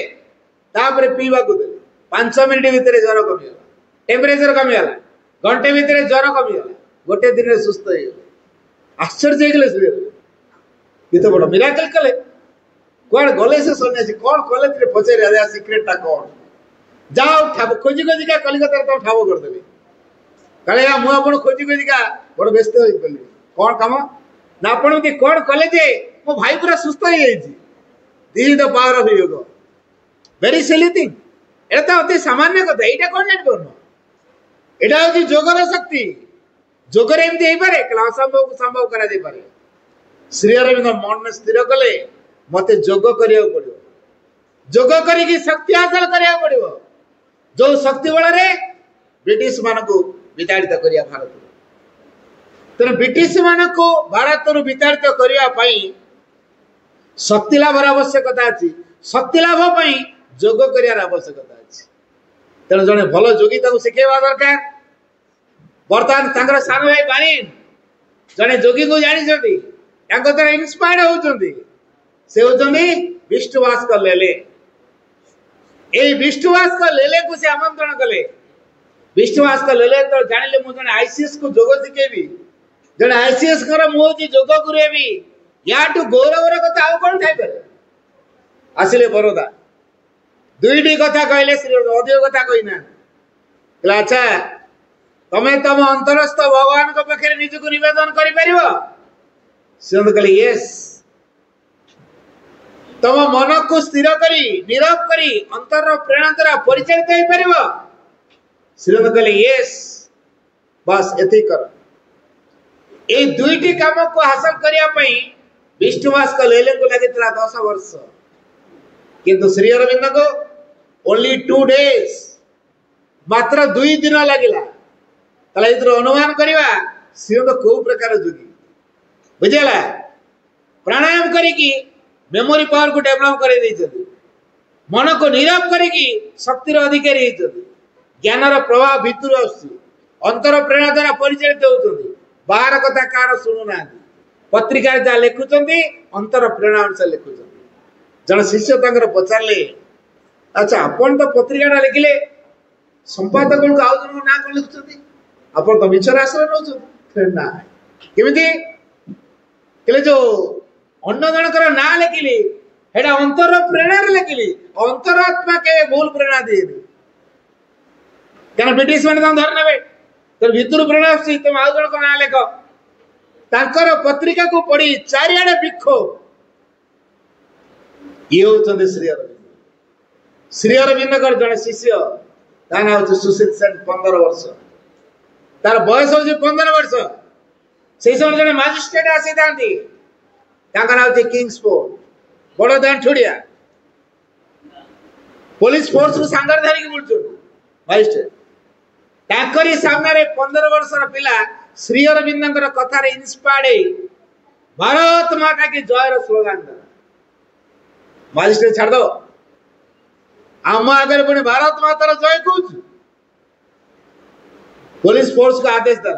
तापर पीवा को दे 5 मिनिट भितर ज्वर कमीगला टेम्परेचर कमीगला घंटे भितर ज्वर कमीगला गोटे दिन में सुस्थ हो आश्चर्य श्री ये तो बड़ा मिराकल कले कौन गले से सन्यासी कौन कले पचारे सिक्रेटा कौन जाओ ठाब खोजी खोजी का कलिकता तुम ठाब करदेली काले मुझे खोजी खोजी का बड़ व्यस्त हो गली कौन कम ना आपण कौन कले जे मो भाई पूरा सुस्थ हो जाइए this is the power of योग वेरी सिली थिंग एटा तो अति सामान्य कथा एटा कौन जान परनो एटा होची जोगर शक्ति जोगर एमती हे पारे कला असंभव को संभव करा दे पारे श्री अरविंद मन में स्थिर कले मते जोग करिया पड़ियो जोग करी की शक्ति हासिल करिया पड़ियो जो शक्ति बल रे ब्रिटिश मान को विताड़ित करिया भारत तेरे ब्रिटिश मान को भारत रु विताड़ित करिया पई शक्ति लाभर आवश्यकता अच्छी शक्ति लाभ जोग कर आवश्यकता अच्छी तेणु जड़े भल जोगी शिखेवा दरकार बर्तमान सान भाई बारिन जड़े जोगी को जानी द्वारा इन्स्पायर्ड होती से होती विष्णुभास्कर लेले विष्णुभास्कर लेले को से आमंत्रण कले विष्णुभास्कर लेले तो जानिले मु जने आईसीएस को जोग शिखेबी जड़े आईसीएस कर मुझे जोग करेबी याटू गौरवर कथा आउ कौन थाई पारे आसिले बरोदा दुईटी कथा कहले श्री अधिक कथा कहीना अच्छा तमें तम अंतरस्थ भगवान को पाखे निजक निवेदन कर कहले यस तम मन को स्थिर करी नीरव करी अंतर प्रेरणा द्वारा परिचालित हो पार श्रीरंग कहले यस बस एति कर ए दुईटी काम को हासिल करने विष्णुभास्कर लेले को लगे 10 वर्ष किंतु श्री अरविंद को ओनली 2 days मात्र 2 दिन लगिला तला इधर अनुमान करवा श्रीरंग को प्रकार जोगी बुझेला प्राणायाम करी मेमोरी पावर को डेवलप कर मन को नीरव करी शक्तिर अधिकारी ज्ञानर प्रभाव भितर अंतर प्रेरणा द्वारा परिचालित होती बाहर कथा कार शुणुना पत्रिका जहाँ लिखुं अंतर प्रेरणा अनुसार लिखुं जन शिष्य पचारे अच्छा आपन तो पत्रिका लिखिले संपादक को आउ जन ना कौन लिखुं आप तो मिछर आश्रय नौ ना केमी जो अन्न जनकर ना लिखिली हेटा अंतर प्रेरणा लिखिली अंतरात्मा के भूल प्रेरणा दिए क्या ब्रिटिश मैंने धरने तो भितर प्रेरणा तुम आउ जन ना लेख तांकर पत्रिका को पढ़ी चारिआडे विक्षोभ ये होते श्री अरविंद जड़े शिष्य ता ना हूँ सुशील सेन 15 वर्ष तार बयस हूँ 15 वर्ष से समय जड़े मजिस्ट्रेट आसी था ना हूँ किंग्सफोर्ड बड़ दांठुड़िया पुलिस फोर्स को सांगर धरिकी बुलूँ मजिस्ट्रेट ताकरी सामने 15 वर्षर पिला श्री अरविंद कथार इन्स्पायर्ड भारत माता की जयर स्लोगान मजिस्ट्रेट छाड़ दो आम आगे पुणी भारत मातार जय कौच पुलिस फोर्स को आदेश दे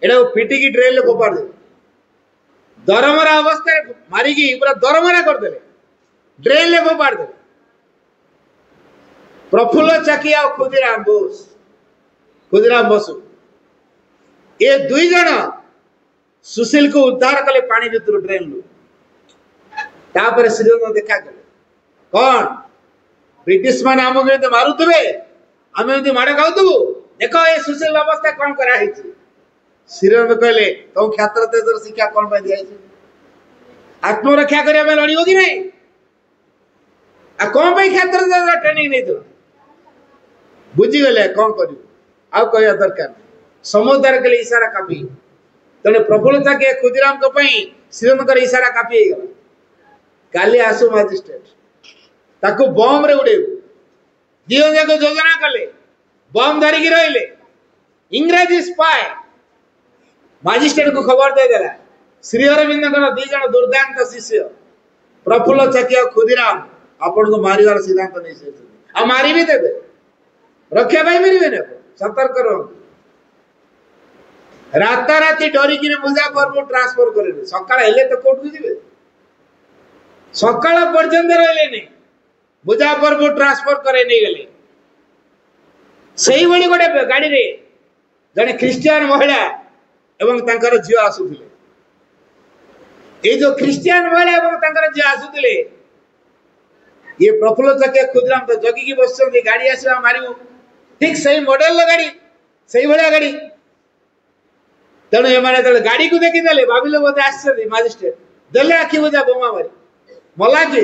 एटा पिटिकी ट्रेन में फोपाड़ दे दरमरा अवस्था मारिकी पूरा दरमरा करदे ट्रेन में फोपाड़ दे प्रफुल्ल चाकिया और खुदीराम बसु ये 2 जन सुशील को उद्धार कले पानी भितर ट्रेन लु तापर श्रीरंग देखा कले कौन ब्रिटिश मान आम मारुवे आम माड़ खाऊ देख ये सुशील अवस्था कौन करा श्रीरंग कहले तुम क्षत्र तेजर शिक्षा कौन दिखाई आत्मरक्षा करने लड़ो कि नहीं कौन क्षत्र तेजर ट्रेनिंग नहीं बुझीगले कौन कर दरकार समुद्र के लिए इशारा काफी तेने प्रफुल्लता के खुदीराम को पई श्रीरंग इशारा काफी हो गला काली आसु मजिस्ट्रेट ताकू बम रे उड़े दियो जाको योजना कले बम धरिकी रहिले इंग्रजी स्पाई मजिस्ट्रेट को खबर दे देला श्री अरविंद दी जन दुर्दांत शिष्य प्रफुल्ल चकिया खुदीराम आपण को मारिवार सिद्धांत नहीं से आ मारी भी देबे रक्षा भाई मेरी ने सतर्क रहो राता राती डरी कि मुजफ्फरपुर ट्रांसफर करे सकाळ हेले तो कोर्ट को दिबे सकाळ पर्यंत रहले नहीं मुजफ्फरपुर ट्रांसफर करे नहीं गले सही बड़ी गोटे गाड़ी रे जने क्रिश्चियन महिला एवं तांकर झियो आसुथिले ए जो क्रिश्चियन महिला एवं तांकर झियो आसुथिले ये प्रफुल्ल चकिया खुदीराम तो जगी की बस गाड़ी आसवा मारियो ठीक सही मॉडल गाड़ी सही भलिया गाड़ी तेणु एमाने गाड़ी को देखी देले भाविले बोधे आश्चर्य मजिस्ट्रेट देले आखि बुझा बोमा मारी मला के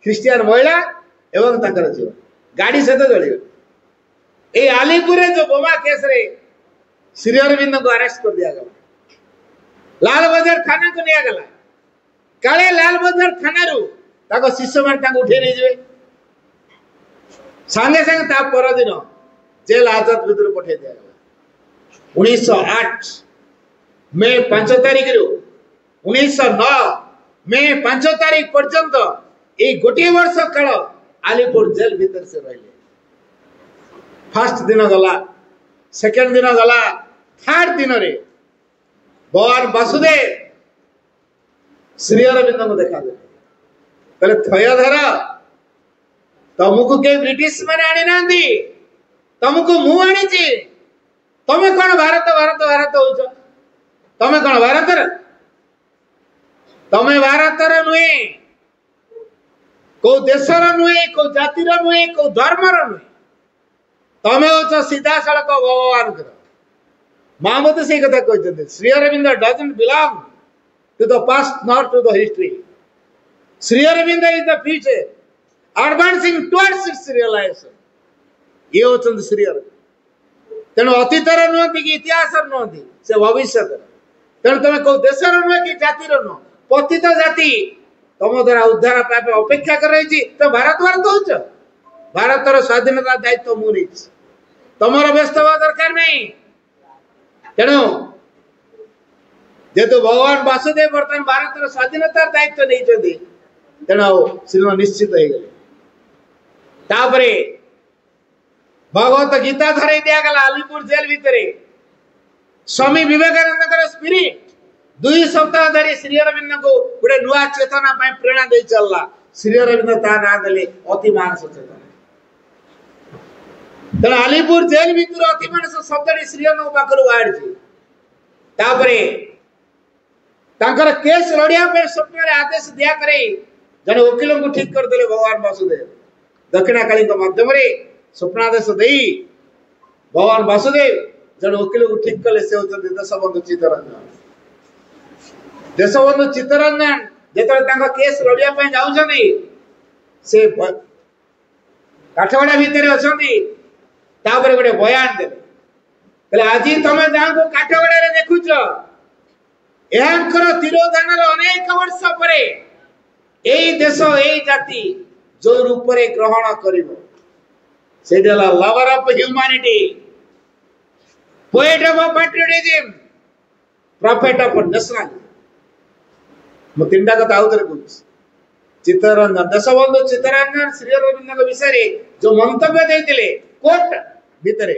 क्रिश्चियन महिला एवं तांकर झियो गाड़ी से तो जलियो ए आलीपुर जो बोमा केस रे श्री अरविंद को अरेस्ट कर दिया गला लाल बाजार थाना को निया गला काले लाल बाजार थाना रु ताको शिष्य मान ताको उठे नहीं जेबे संगे संगे ता पर दिन जेल हाजत भीतर पठे दिया गला 1908 मई 5 तारिख रु 1909 मई 5 तारिख पर्यंत ए गोटे वर्ष काल आलीपुर जेल भीतर से रहले फर्स्ट दिन गला सेकंड दिन गला थर्ड दिन रे भगवान वासुदेव श्री अरविंद को देखा दे कहले थयधर तुमको के ब्रिटिश माने आनी नांदी तुमको मु आनी छी तमे कोन भारत भारत भारत होछ तमे कोन भारत रे तमे भारत रे नुए को देश रे नुए को जाति रे नुए को धर्म रे नुए तमे होछ सीधा सड़क भगवान कर महामत से कथा कहते Shri Aurobindo doesn't belong to the past not to the history Shri Aurobindo is the future advancing towards its realisation ये होचंद श्री अरविंद तेणु अतीत रे नुहति कि इतिहास रे नुहति से भविष्य रे तेणु तमे को देश रे नुह कि जाति रे नुह पतित जाति तम द्वारा उद्धार पापे अपेक्षा कर रही तो भारत भारत होच भारत रो स्वाधीनता दायित्व मु नहीं तमरो व्यस्त होवा दरकार नहीं तेणु जेतु भगवान वासुदेव वर्तमान भारत रो स्वाधीनता दायित्व नहीं तेणु श्रीमान निश्चित हो गले तापरे भगवत गीता धरे दिया गला आलीपुर जेल भीतर स्वामी विवेकानंद स्पिरिट 2 सप्ताह धरी श्री अरविंद को गोटे नुआ चेतना प्रेरणा दे चलला श्री अरविंद ता ना देले अति मानस चेतना तेणु आलीपुर जेल भीतर अति मानस शब्द श्री अरविंद पाखर बाहरी तापरे तांकर केस लड़िया पे स्वप्न रे आदेश दिया करे जने वकील को ठीक कर देले भगवान वासुदेव दक्षिणाकाली माध्यम रे स्वप्नादेश देई भगवान वासुदेव जने वकील को ठीक कले से होते देशबंधु चित्तरंजन जेतले तांका केस लड़िया पे जाउछनी से काठगड़ा भीतर अछंती तापरे गोटे बयान देले कहले आज तमे जा को काठगड़ा रे देखुछ एहांकर तिरोधान अनेक वर्ष परे एई देश एई जाति जो रूप रे ग्रहण करिवो सेडला lover of humanity poet of patriotism prophet of nationalism मु तीनटा कथा आउतरे कहूँ चित्तरंजन देशबंधु चित्तरंजन श्री अरविंद विषय रे जो मंतव्य देइतिले कोर्ट भीतर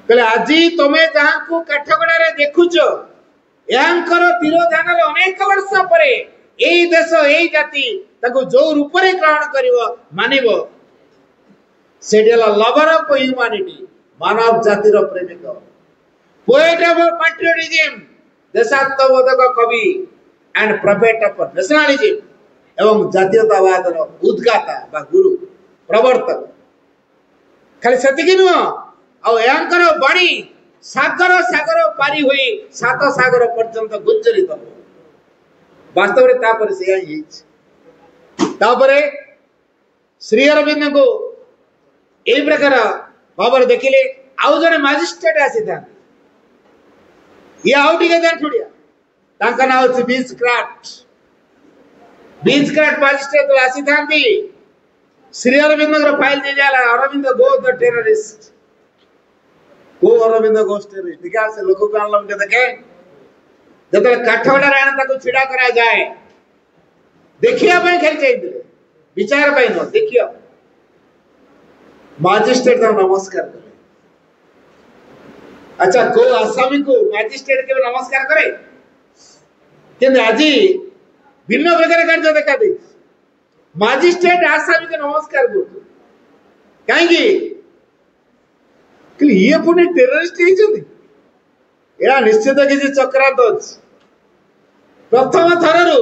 कहले आज तमे जहां को काठगड़ा रे देखुछ एहांकर तिरोधान अनेक वर्ष परे एई देश एई जाति ताको जो रूप रे ग्रहण करिवो मानिवो सेडला लवर ऑफ ह्यूमैनिटी मानव जातिर प्रेमिक पोएट ऑफ पैट्रियटिज्म देशात्मबोधक कवि एंड प्रॉफिट ऑफ नेशनलिज्म एवं जातीयतावाद उद्गाता बा गुरु प्रवर्तक खाली सेतिकी नुह आ एहांकर बाणी सागर सागर पारी हुई 7 सागर पर्यंत गुंजरित वास्तव रे तापर से आई तापरे श्री अरविंद को एई प्रकार भाव देखिले आउ जने मजिस्ट्रेट आसी था ये आउ टिके जान छोड़िया तांका नाम होची बीचक्राफ्ट मजिस्ट्रेट तो आसी थांती श्री अरविंद को फाइल दे जाला अरविंद गो द टेररिस्ट को अरविंद गोस टेररिस्ट दिखा से लोक को आनलम के देखे जतले काठवडा राणा ताको छिडा करा जाए देखिया पई खेल चाहिए विचार पई न देखिया मजिस्ट्रेट को नमस्कार करे अच्छा को आसामी को मजिस्ट्रेट के नमस्कार करे किंतु आजी भिन्न प्रकार कार्य देखा दे मजिस्ट्रेट आसामी को नमस्कार करतो काहेकि कि ये पुणे टेररिस्ट हिचंदी एरा निश्चित किसी चक्रांत अछि प्रथम थररु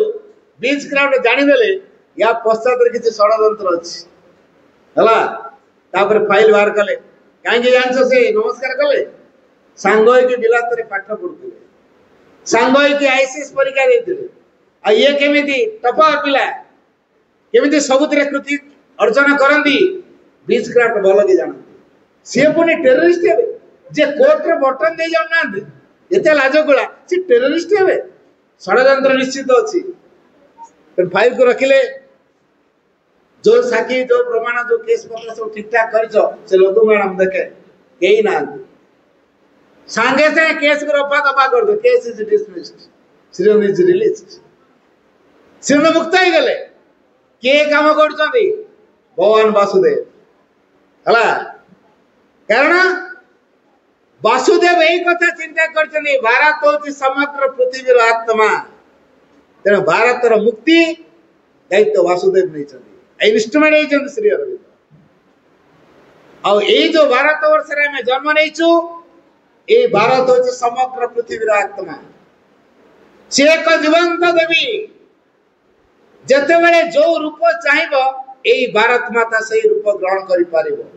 बीच क्राफ्ट जानि देले या पश्चात किसी षडयंत्र अछि हला तापर फाइल बाहर कले काहेकि जानछो से नमस्कार कले सांगोय के बिलातरे पाठ पढुतले सांगोय के आईसीएस परीक्षा देथिले आ ये केमिति टपर पिला केमिति सबुतरे कृति अर्जन करंदी बीच क्राफ्ट बोल के जानती से पुणी टेररिस्ट हेबे जे कोर्ट रे बटन दे जाउ ना एते लाजकुला से टेररिस्ट हेबे षडयंत्र निश्चित अछि तो फाइल को रखिले जो साकी जो प्रमाण जो केस पत्र सब ठीक ठाक करछो से लोक मैडम देखे केही ना सांगे से केस को रफा दफा कर दो case is dismissed Shrirang is released Shrirang मुक्त हो गले के काम करछंदी भगवान वासुदेव हला कारण वासुदेव यही कथा चिंता करछनी भारत होची समग्र पृथ्वीर आत्मा तेना भारतर मुक्ति दायित्व वासुदेव नहीं छथि इंस्ट्रूमेंट नहीं छथि श्री अरविंद आ ए जो भारत वर्ष रे में जन्म नहीं छु ए भारत होची समग्र पृथ्वीर आत्मा से एक जीवंत देवी जते बेले जो रूप चाहिबो ए भारत माता सही रूप ग्रहण करि पारिबो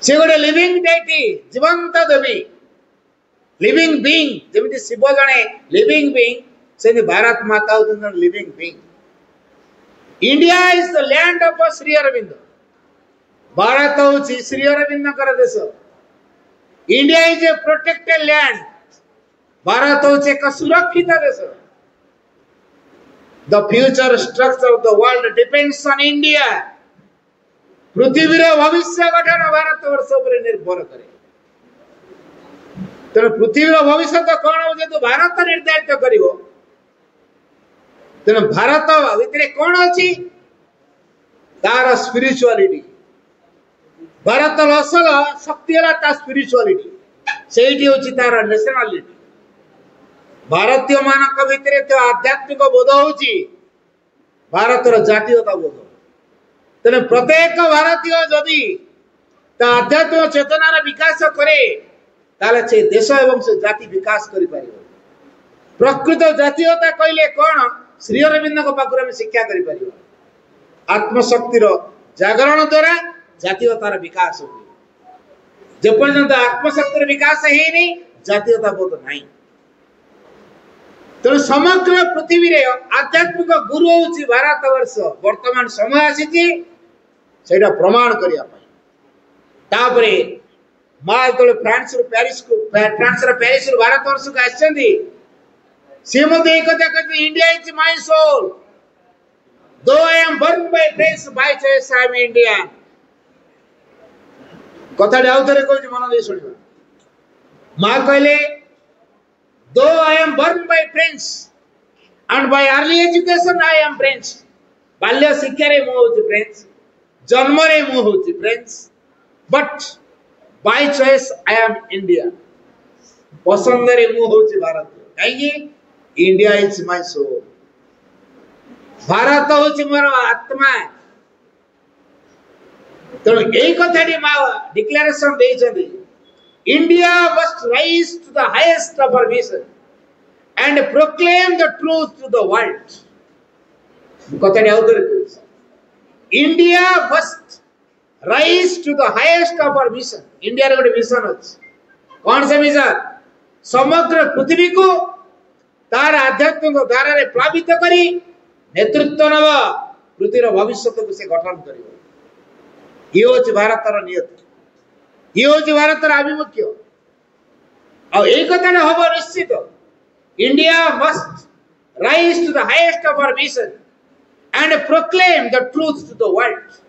से गोटे लिविंग डेटी जीवंत देवी लिविंग बीइंग जेमिति शिव जणे लिविंग बीइंग से भारत माता होती living being India is the land of Shri Aurobindo Bharat होची श्री अरविंद कर देश India is a protected land Bharat होची एक सुरक्षित देश the future structure of the world depends on India पृथ्वी रे भविष्य गठन भारत वर्ष पर निर्भर करे तेरे पृथ्वी रो भविष्य तो कोन हो जे तो भारत निर्धारित करिवो तेरे भारत भितरे कोन अछि तार स्पिरिचुअलिटी भारत असल शक्ति हला ता स्पिरिचुअलिटी सेठी होछि तार नेशनलिटी भारतीय मानक भितरे तो आध्यात्मिक बोध होछि भारतर जातीयता बोध तेने प्रत्येक भारतीय जदि आध्यात्मिक चेतनार विकास करे ताले से देश एवं से जाति विकास करि पारिबो प्रकृत जातीयता कहले कोन श्री अरविंद को पाखुर हम शिक्षा करि पारिबो आत्मशक्तिर जागरण द्वारा जातीयतार विकास हो जे पर्यंत आत्मशक्तिर विकास हे नहीं जातीयता बोध नहीं तो समग्र पृथ्वी रे आध्यात्मिक गुरु होछि भारत वर्ष वर्तमान समय आसीछि सेटा प्रमाण करिया पई तापरे माल तो फ्रांस रो पेरिस रो भारत वर्ष का आछंदी से मध्ये एक कथा कहते India is my soul though I am born by French by choice I am Indian कथा आउथरे कहछि मन दे सुनिबा मा कहले though I am born by French and by early education I am French बाल्य शिक्षा रे मो होछि फ्रेंड्स जन्म रे मो होछि friends but by choice I am Indian पसंद रे मो होछि भारत काहे India is my soul Bharat होछि मोर आत्मा तो एई कथाटी मा डिक्लेरेशन देइ छथि India must rise to the highest of our vision and proclaim the truth to the world कथाटी आउथरे India must rise to the highest of our mission India रे गोटे मिशन अछि कोन से मिशन समग्र पृथ्वी को तार आध्यात्मिक धारा रे प्लावित करी नेतृत्व नव पृथ्वीर भविष्य को से गठन करिवो ये होछि भारतर नियति ये हूँ भारत आभिमुख्य आई कथा हम निश्चित India must rise to the highest of our mission and proclaim the truth to the world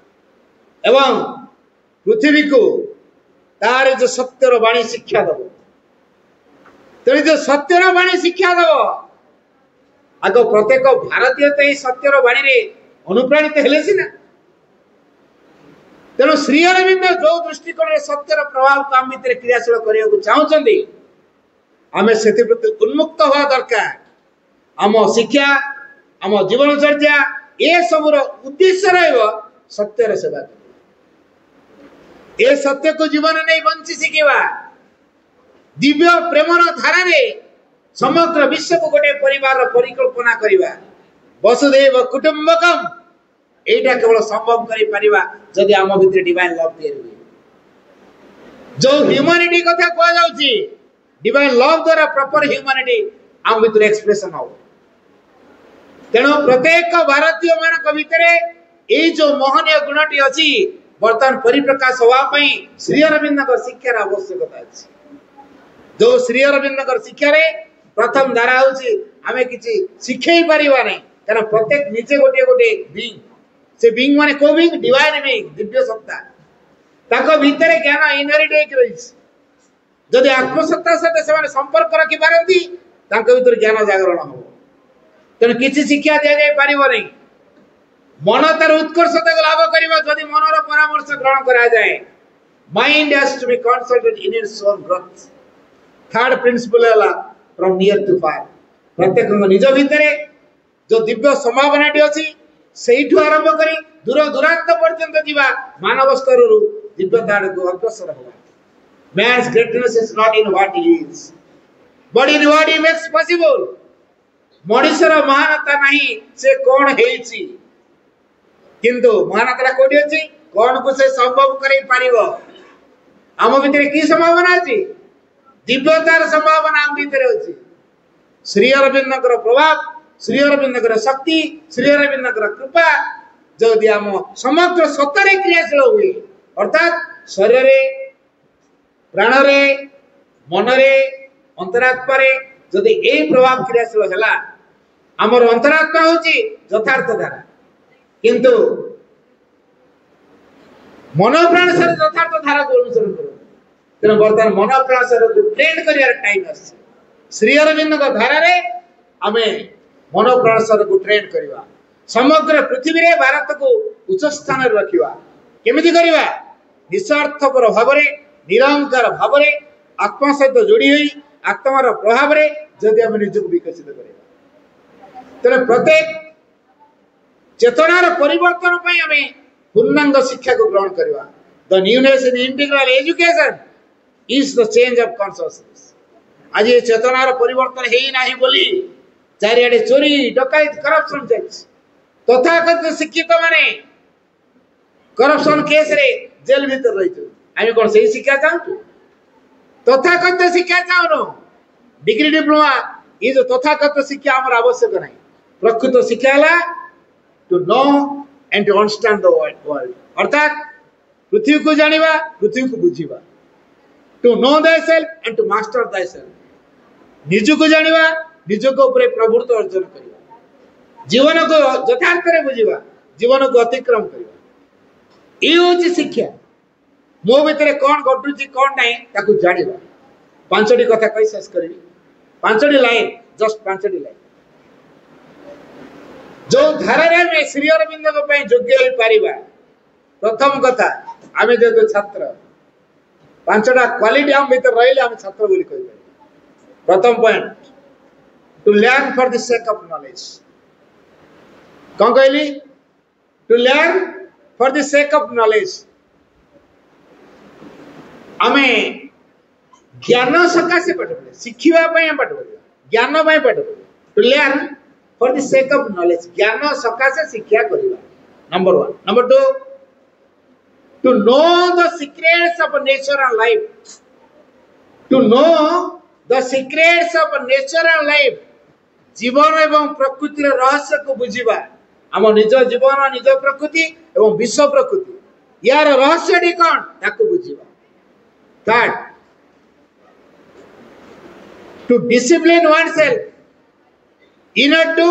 एवं पृथ्वी को तार जो सत्यर वाणी शिक्षा दब तेरे जो सत्यर वाणी शिक्षा दब आग प्रत्येक भारतीय तो सत्यर वाणी अनुप्राणित हेले सीना तेणु श्री अरविंद जो दृष्टिकोण सत्यर प्रभाव को आम भितर क्रियाशील करने चाहते आम से उन्मुक्त हवा दरकार आम शिक्षा आम जीवनचर्या ये सबूर उद्देश्य रत्यर सेवा ए सत्य को जीवन नहीं बंची शिखा दिव्य प्रेमर धारा समग्र विश्व को गोटे परिवार परिकल्पना करवा वसुदेव कुटुंबकम एटा केवल संभव करिपरिबा जदि आम भितर डिवाइन लव तैयारी हुए जो ह्यूमैनिटी कथा कह जाउची डिवाइन लव द्वारा प्रॉपर ह्यूमैनिटी आम भितर एक्सप्रेशन हो तेणु प्रत्येक भारतीय मान भितर ये जो मोहनीय गुणटी अच्छी बर्तमान परिप्रकाश होगापी श्री अरविंद शिक्षार आवश्यकता अच्छी जो श्री अरविंद शिक्षा प्रथम धारा हूँ आम कि शिखे पारा नहीं क्या प्रत्येक निजे गोटे गोटे बींग से बींग माने को बींग डिवाइन बींग दिव्य सत्ता ताको भितर ज्ञान इनहेरिट रही जदि आत्मसत्ता सहित संपर्क रखी पारती भीतर ज्ञान जागरण हम तेणु किसी शिक्षा दि जाए पार नहीं मन तार उत्कर्षता को लाभ करवा जदि मनर परामर्श ग्रहण करा जाए mind has to be consulted in its own growth third principle है फ्रॉम नियर टू फार प्रत्येक निज भितर जो दिव्य संभावना अच्छी से आरंभ कर दूर दूरांत पर्यंत जीवा मानव स्तर दिव्यता को अग्रसर होगा man's greatness is not in what he is but in what he makes possible मनुष्यर महानता नहीं से कौन है किंतु महानता कोठी अछि कौन को से संभव करै पारिबो आम भितर की संभावना अछि दिव्यतार संभावना आम भितर अछि श्री अरविंद प्रभाव श्री अरविंद शक्ति श्री अरविंद कृपा जदि आम समग्र सत्तर क्रियाशील हुए अर्थात शरीर प्राण मन अंतरात्मा जदि ए प्रभाव क्रियाशील है आमर अंतरात्मा हूँ यथार्थ धारा किंतु मन प्राण शरीर यथार्थ धारा को अनुसरण कर तेना बर्तमान मन प्राण शरीर को ट्रेन कर टाइम आस श्री अरविंद धारा आम मन प्राण शरीर को ट्रेन करवा समग्र पृथ्वी रे भारत को उच्च स्थान रखा केमिति करवा निस्वार्थपर भाव निरंकार भाव आत्मा सहित जोड़ी हुई आत्मार प्रभाव जदि आम निजक विकसित करवा तेरे प्रत्येक चेतनार परिवर्तन पई आम पूर्णांग शिक्षा को ग्रहण करवा the newness in integral education is the change of consciousness आज ये चेतनार परिवर्तन है नाही बोली चारिआडे चोरी डकैत करप्शन चलछि तथाकथित शिक्षित माने करप्शन केस रे जेल भीतर रही आम कौन से शिक्षा चाहूँ तथाकथित शिक्षा चाहूँ डिग्री डिप्लोमा ये जो तथाकथित शिक्षा आम आवश्यक नहीं प्रकृत शिक्षा है to know and to understand the world अर्थात पृथ्वी को जानिबा पृथ्वी को बुझिबा to know thyself and to master thyself निज को जानिबा निज को ऊपर प्रभुत्व अर्जन करबा जीवन को यथार्थ रे बुझिबा जीवन को अतिक्रम करबा ये होची शिक्षा मो भितर कौन घटुची कौन नहीं ताकु जानिबा पांचटी कथा कहि शेष करबी पांचटी लाइन जस्ट पांचटी लाइन जो धारा में श्री अरविंद योग्य हो पारिबा प्रथम कथा आम जो छात्र पांचटा क्वालिटी आम भीतर रही आम छात्र बोली कह प्रथम point to learn for the sake of knowledge कौन कहली to learn for the sake of knowledge आम ज्ञान सकाशे पाठ पढ़े शिखा पाठ पढ़ा ज्ञान पाठ पढ़ा to learn for the sake of knowledge ज्ञान सकाशे शिक्षा करवा number 1 number 2 to know the secrets of nature and life to know the secrets of nature and life जीवन एवं प्रकृति रहस्य को बुझिबा आम निज जीवन निज प्रकृति एवं विश्व प्रकृति यार रहस्य कौन ताको बुझिबा Third, to discipline oneself in order to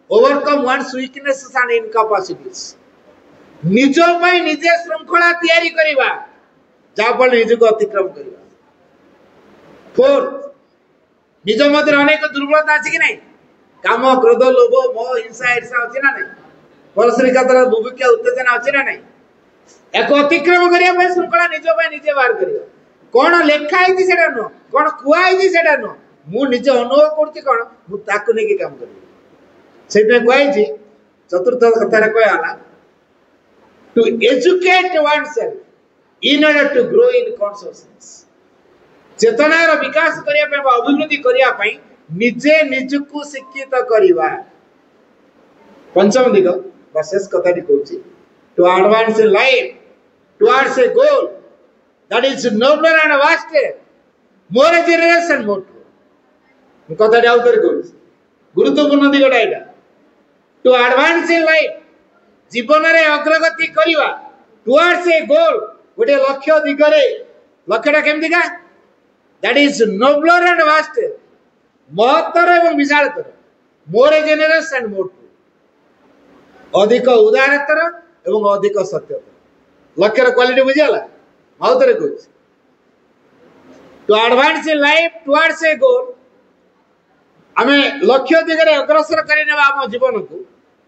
overcome one's weaknesses and incapacities. निज पाई निजे श्रृंखला तैयारी करिबा जाफल निज को अतिक्रम करिबा. फोर्थ, निज मध्य अनेक दुर्बलता अछि कि नहीं? काम, क्रोध, लोभ, मोह, हिंसा, ईर्ष्या अछि ना नहीं? परश्रिका तरह बुभुक्षा, उत्तेजना अछि ना नहीं? एको अतिक्रम करिया पे श्रृंखला निज पाई निजे बाहर करिबा. कोन लेखा आइछि सेटा न, कोन कुआ आइछि सेटा न, मु निजे अनुभव करछि कोन मु ताकु नै के काम करिबा. सेते कहैछि चतुर्थ कथारे कहला to educate oneself in order to grow in consciousness. चेतनार विकास करिया पे अभिवृद्धि करिया पई निजे निजकु शिक्षित करिवा. पंचम दिग विशेष कथाटी कहूछि to advance in life towards a goal that is nobler and vaster, more generous and more true. कथाटी आउतर कहूछि गुरुत्वपूर्ण दिगटा Etah. to advance in life जीवन रे अग्रगति करिवा टुवर्ड्स ए गोल गोटे लक्ष्य दिगरे. लक्ष्यटा केमति का? That is nobler and vast, महत्तर एवं विशालतर, more generous and more true, अधिक उदारतर एवं अधिक सत्यतर. लक्ष्यर क्वालिटी बुझियाला माउतरे कहूछि to advance in life towards a goal. आमे लक्ष्य दिगरे अग्रसर करि नेबा हम जीवन को.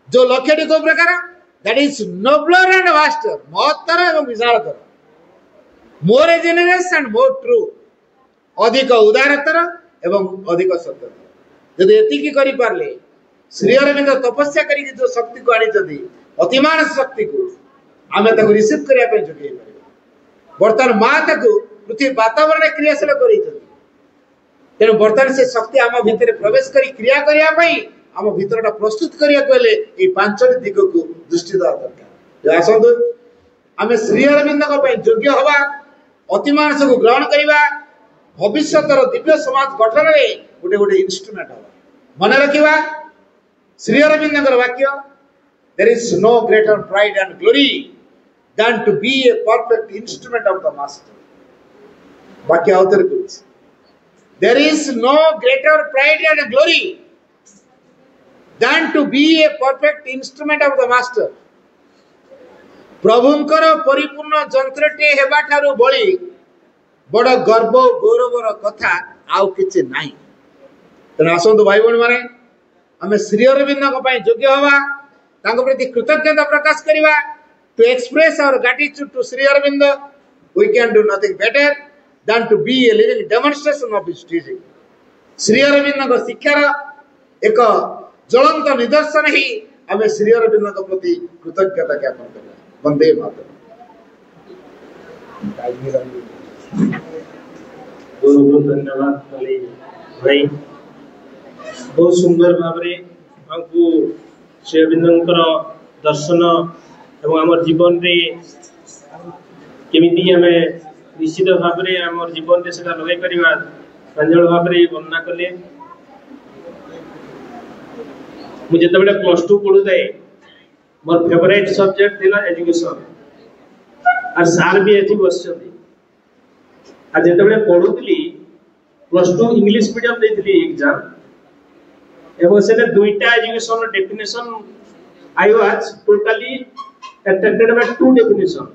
जो लक्ष्यटी को प्रकार that is nobler and vaster, महत्तर एवं विशालतर, more generous and more true, अधिक उदारतर एवं अधिक सत्यतर. यदि एतिकी करि पारले श्री अरविंद तपस्या करी जो शक्ति को आनी जदी अतिमान शक्ति को आमे ताको रिसीव करिया पे जोगे परिबा. वर्तमान मा ताको पृथ्वी वातावरण क्रियाशील करी जदी तेन वर्तमान से शक्ति आम भितर प्रवेश करी क्रिया करिया पई आम भीतरटा प्रस्तुत करिया कहले ए पांचटी दिग को दृष्टि देवा दरकार. आसंतु आमे श्री अरविंद को पई योग्य हवा, अतिमानस को ग्रहण करिबा, भविष्यतर दिव्य समाज गठन रे गोटे गोटे इंस्ट्रूमेंट हवा. मन रखिबा श्री अरविंद कर वाक्य there is no greater pride and glory than to be a perfect instrument of the master. वाक्य अवतर कुछ there is no greater pride and glory than to be a perfect instrument of the master. प्रभुंकर परिपूर्ण जंत्रटे हेबा ठारू बळी बड़ गर्व गौरवर कथा आउ किछि नाही. तने आसंतु भाई बहन माने आमे श्री अरविंद को पई योग्य हवा, तांको प्रति कृतज्ञता प्रकाश करिवा. To express our gratitude to Sri Aurobindo, we can do nothing better than to be a living demonstration of his teaching. Sri Aurobindo को शिक्षार एक ज्वलंत निदर्शन ही हमें श्री अरविंद के प्रति कृतज्ञता ज्ञापन करना. वंदे मातरम. बहुत बहुत धन्यवाद काली भाई. बहुत सुंदर भाव रे हमको श्री अरविंदर दर्शन एवं आम जीवन रे केमिति हमें निश्चित भाव रे आम जीवन रे सेटा लगे परिबा प्रांजल भाव रे वर्णना कले. मु जते बेले प्लस 2 पढु जाय मोर फेवरेट सब्जेक्ट थिला एजुकेशन और सार भी एथि बसछथि. आ जते बेले पढुतली प्लस 2 इंग्लिश मीडियम देथली एग्जाम एवं सेले दुईटा education definition I was totally attracted by two definition.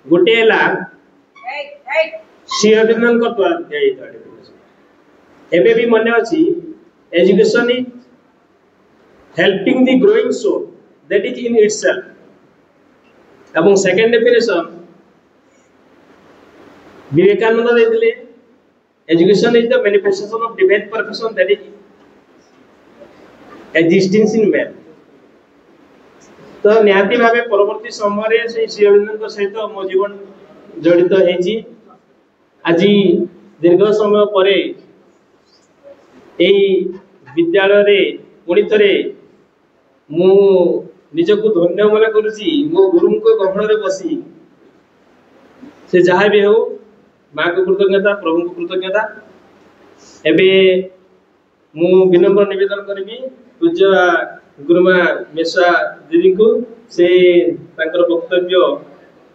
गोटे हला श्री अरविंदन को द्वारा दिया जाता डेफिनेशन. एबे भी मने अछि education is helping the growing soul that is in itself. एवं सेकंड डेफिनेशन विवेकानंद देथिले education is the manifestation of divine perfection that is existing in man. तो निहाती भावे परवर्ती समय से श्री अरविंद सहित मो जीवन जड़ित है. आज दीर्घ समय पर विद्यालय रे पुणी थे मु निजको धन्य मन करुची मो गुरु को गहन रे बसी से जहाँ भी हो माँ को कृतज्ञता प्रभु को कृतज्ञता. एबे मु विनम्र निवेदन करी पूज्य गुरुमा मेशा दीदी को से वक्तव्य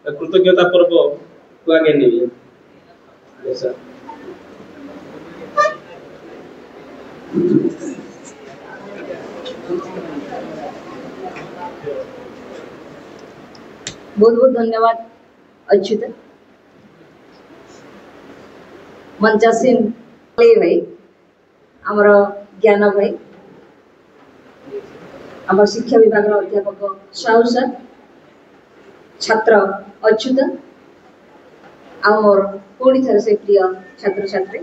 कृतज्ञता पर्व को आगे नहीं. Yes, sir. बहुत बहुत धन्यवाद अच्युत मंचासीन भाई आमर ज्ञान भाई आम शिक्षा विभाग अध्यापक साहू सर छात्र अच्युत आमर पुणी थे से प्रिय छात्र छात्री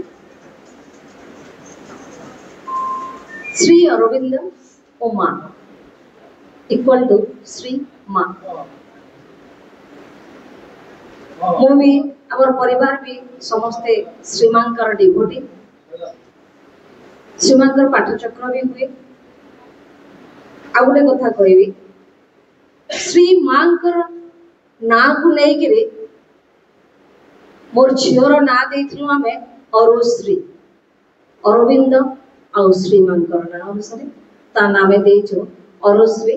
श्री अरविंद ओ माँ इक्वल टू श्री माँ भी आमर परिवार भी समस्ते श्रीमांकर डिभोटी श्रीमांकर पाठचक्र भी हुए आ गोटे कथा कहबी श्री मांकर ना को नहीं मोर झीवर ना देथिलु आमे अरुश्री अरविंद आ श्रीमांकर ना अनुसार ता नामे देइछो अरुश्री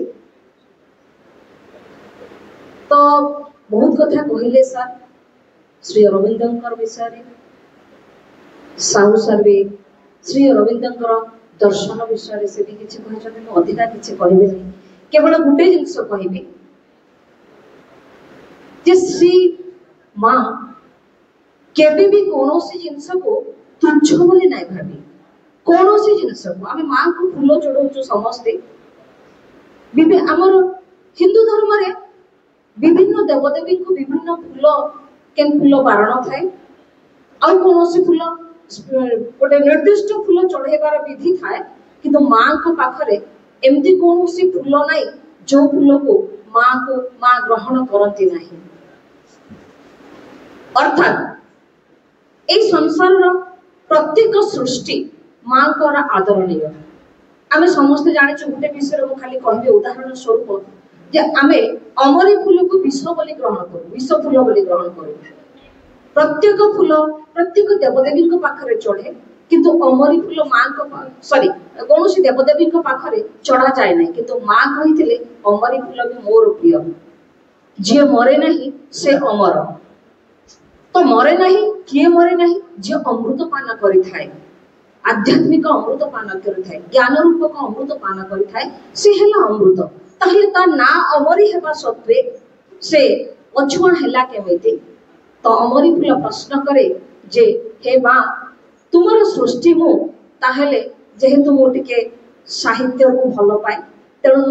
तो बहुत कथा कहले सर श्री अरविंदर विषय साहू सर भी श्री अरविंदर दर्शन विषय से भी किसी कहते अधिका किसी कहबे नहीं केवल गोटे जिनस कहबी जे श्री माँ केबे भी कौनसी जिनस को तुच्छ बोली नहीं भाबी कौनसी जिनस को आम माँ को फूल चढ़ाऊ समस्ते आमर हिंदू धर्म रे विभिन्न देवदेवी को विभिन्न फूल केन फूल बारण थाए और कौन फूल गोटे निर्दिष्ट फूल चढ़ेबार विधि थाए किंतु माँ को पाखरे एमती कौन फूल नहीं जो फूल को माँ ग्रहण करती नहीं अर्थात ए संसार प्रत्येक सृष्टि माँ को आदरणीय आम समस्ते जाने गोटे विषय में खाली कहबे उदाहरण स्वरूप जे आमे अमरी फूल को विष बोली ग्रहण करूँ विष फूल बोली ग्रहण करूँ प्रत्येक फूल प्रत्येक देवदेवी पाखरे चढ़े किंतु अमरी फूल माँ को सॉरी कौन देवदेवी पाखरे चढ़ा जाए ना किंतु माँ कही अमरी फूल भी मोर प्रिय जी मरे नहीं से अमर तो मरे नहीं किए मरे नहीं जी अमृत पान करें आध्यात्मिक अमृत पान करें ज्ञान रूपक अमृत पान करें से है अमृत ताहले ता ना अमरी हेबा सत्वे से अछुआ हैला केमिति तो अमरी फूल प्रश्न करे जे हे माँ तुमर सृष्टि मु ताहले जेहेतु मु टिके साहित्य को भल पाए तेणु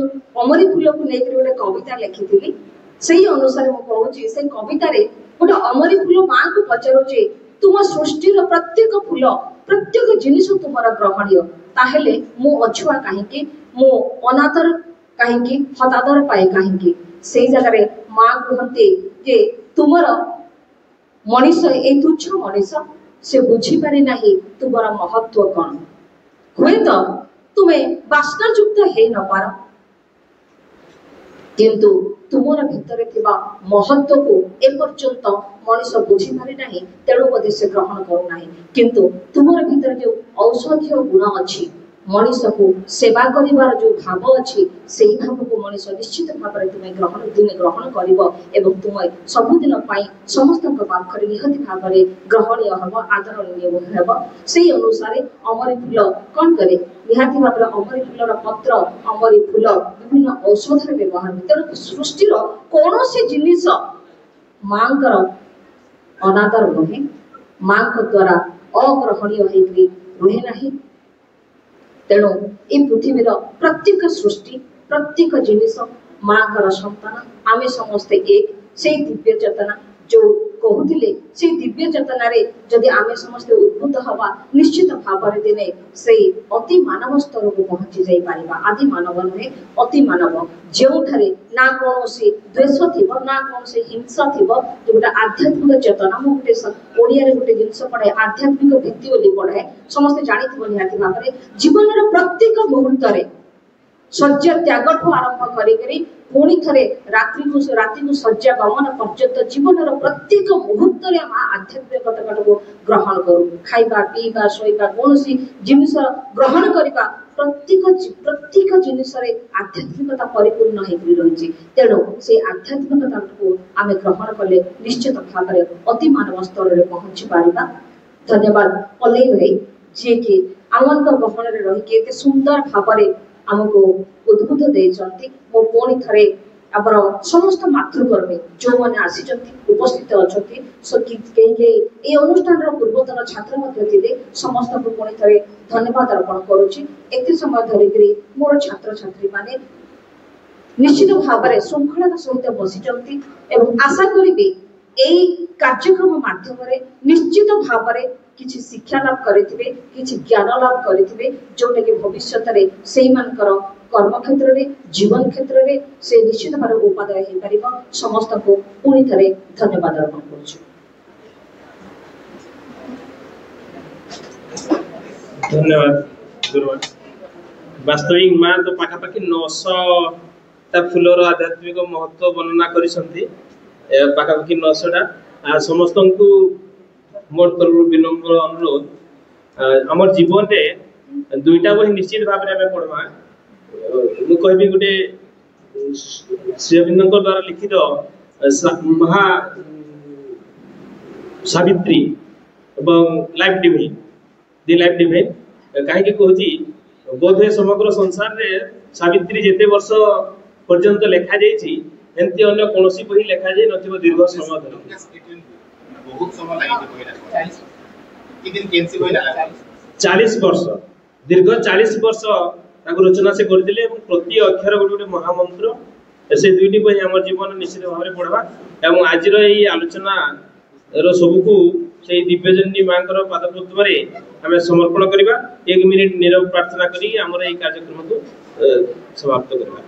अमरी फूल को लेकर गोटे कविता लिखी से अनुसार मु कहूँ से कविता गोटे अमरी फूल माँ को पचारे तुम सृष्टिर प्रत्येक फूल प्रत्येक जिनिस तुमर ग्रहणीय ताहले मु अछुआ कहीं मु अनादर कहीं हतादर पाए कहीं से जगह माँ कहते जे तुमर मनीष ए तुच्छ मनीष से बुझीपारे नहीं तुमर महत्व कौन हुए तो तुम्हें वासनायुक्त है न पार किंतु तुमर भितर थिबा महत्व को एपर्यंत मनीष बुझीपारे नहीं तेणु बोधे से ग्रहण करू नहीं किंतु तुमर भितर जो औषधीय गुण अच्छी मनीष को सेवा करिवार जो भाव अच्छी से भाव को मनीष निश्चित भाव में तुम्हें ग्रहण कर तुम सबुदिन समस्त पाखरे निहती भाव में ग्रहणीय हम आदरणीय हम से अनुसार अमरी फूल कौन करे निहती भाव में अमरी फूलर पत्र अमरी फूल विभिन्न औषध व्यवहार तेणु सृष्टिर कौन जिनिस माँ अनादर नुहे माँ द्वारा अग्रहणीय होकर रुहे नहीं तेणु ये पृथ्वीर प्रत्येक सृष्टि प्रत्येक जिनिस माँ का संतान आम समस्ते एक से दिव्य चेतना जो कहते से दिव्य चेतन जदि आम समस्ते उद्भूत हवा निश्चित भाव में दिने से अति मानव स्तर को पहुंची जाई पारिबा आदि मानव नुहे अति मानव जो ना कौन द्वेष थी ना कौन हिंसा थी गोटे आध्यात्मिक चेतना मुझे ओडिया गोटे जिनस पढ़ाए आध्यात्मिक भित्ति बोली पढ़ाए समस्ते जानी निहाती भाव में जीवन प्रत्येक मुहूर्त शଯ୍ୟା त्याग ठू आरंभ करी पुणी थे रात्रि को शଯ୍ୟା गमन पर्यंत जीवन प्रत्येक मुहूर्त आध्यात्मिकता को ग्रहण करूँ खाइबा पीवा शोइबा कौन जिनिस ग्रहण करने प्रत्येक जिनिस आध्यात्मिकता परिपूर्ण होकर रही तेणु से आध्यात्मिकता को आम ग्रहण कले निश्चित भाव में अति मानव स्तर में पहुंची पारिबा। धन्यवाद पल्लवी भाई जी कि आम गहन में रही सुंदर भाव में आमको उद्बुद्ध देइछंती। मो पुणी थरे आपर समस्त मातृकर्मी जो मैंने आसी उपस्थित अच्छा कई अनुष्ठान पूर्वतन छात्र समस्त को पुणी थे धन्यवाद अर्पण करुच्ची। एत समय धरिक मोर छात्र छात्री माने निश्चित भाव में श्रृंखलार सहित बसी आशा करी यही कार्यक्रम माध्यम निश्चित भाव में किसी शिक्षा लाभ करेंगे किसी ज्ञान लाभ करेंगे जोटा कि भविष्य से कर्म क्षेत्र में जीवन क्षेत्र में से निश्चित भाव उपादाय हो पार। समस्त को पुणी थे धन्यवाद अर्पण करुच्ची। धन्यवाद गुरुवार। वास्तविक माँ तो पाखापाखि 900 फूलर आध्यात्मिक महत्व वर्णना पाखापाखि 900टा समस्त को मोर तरफ विनम्र अनुरोध आम जीवन में दुईटा बही निश्चित भाव में पढ़वा मु कहबी गोटे श्री अरविंद द्वारा लिखित महा सावित्री एवं life divine the life divine कहीं कहूँ बोधे समग्र संसार रे सावित्री जेते वर्ष पर्यंत लेखा जाइछि एंती अन्य कोनोसी बही लेखा जाय नथिबो दीर्घ समय धरि बहुत समय लागि किदिन केनसी बही लगा 40 वर्ष दीर्घ 40 वर्ष ताको रचना से करथिले एवं प्रति अक्षर गोटे महामंत्र से दुईटी बही हमर जीवन निश्चित भाव में पढ़वा एवं आज रही आलोचना रो सबको से दिव्यजननी मांकर पादपद्म रे हमें समर्पण करबा। 1 मिनिट नीरव प्रार्थना करी हमर एई कार्यक्रम को समाप्त करबा।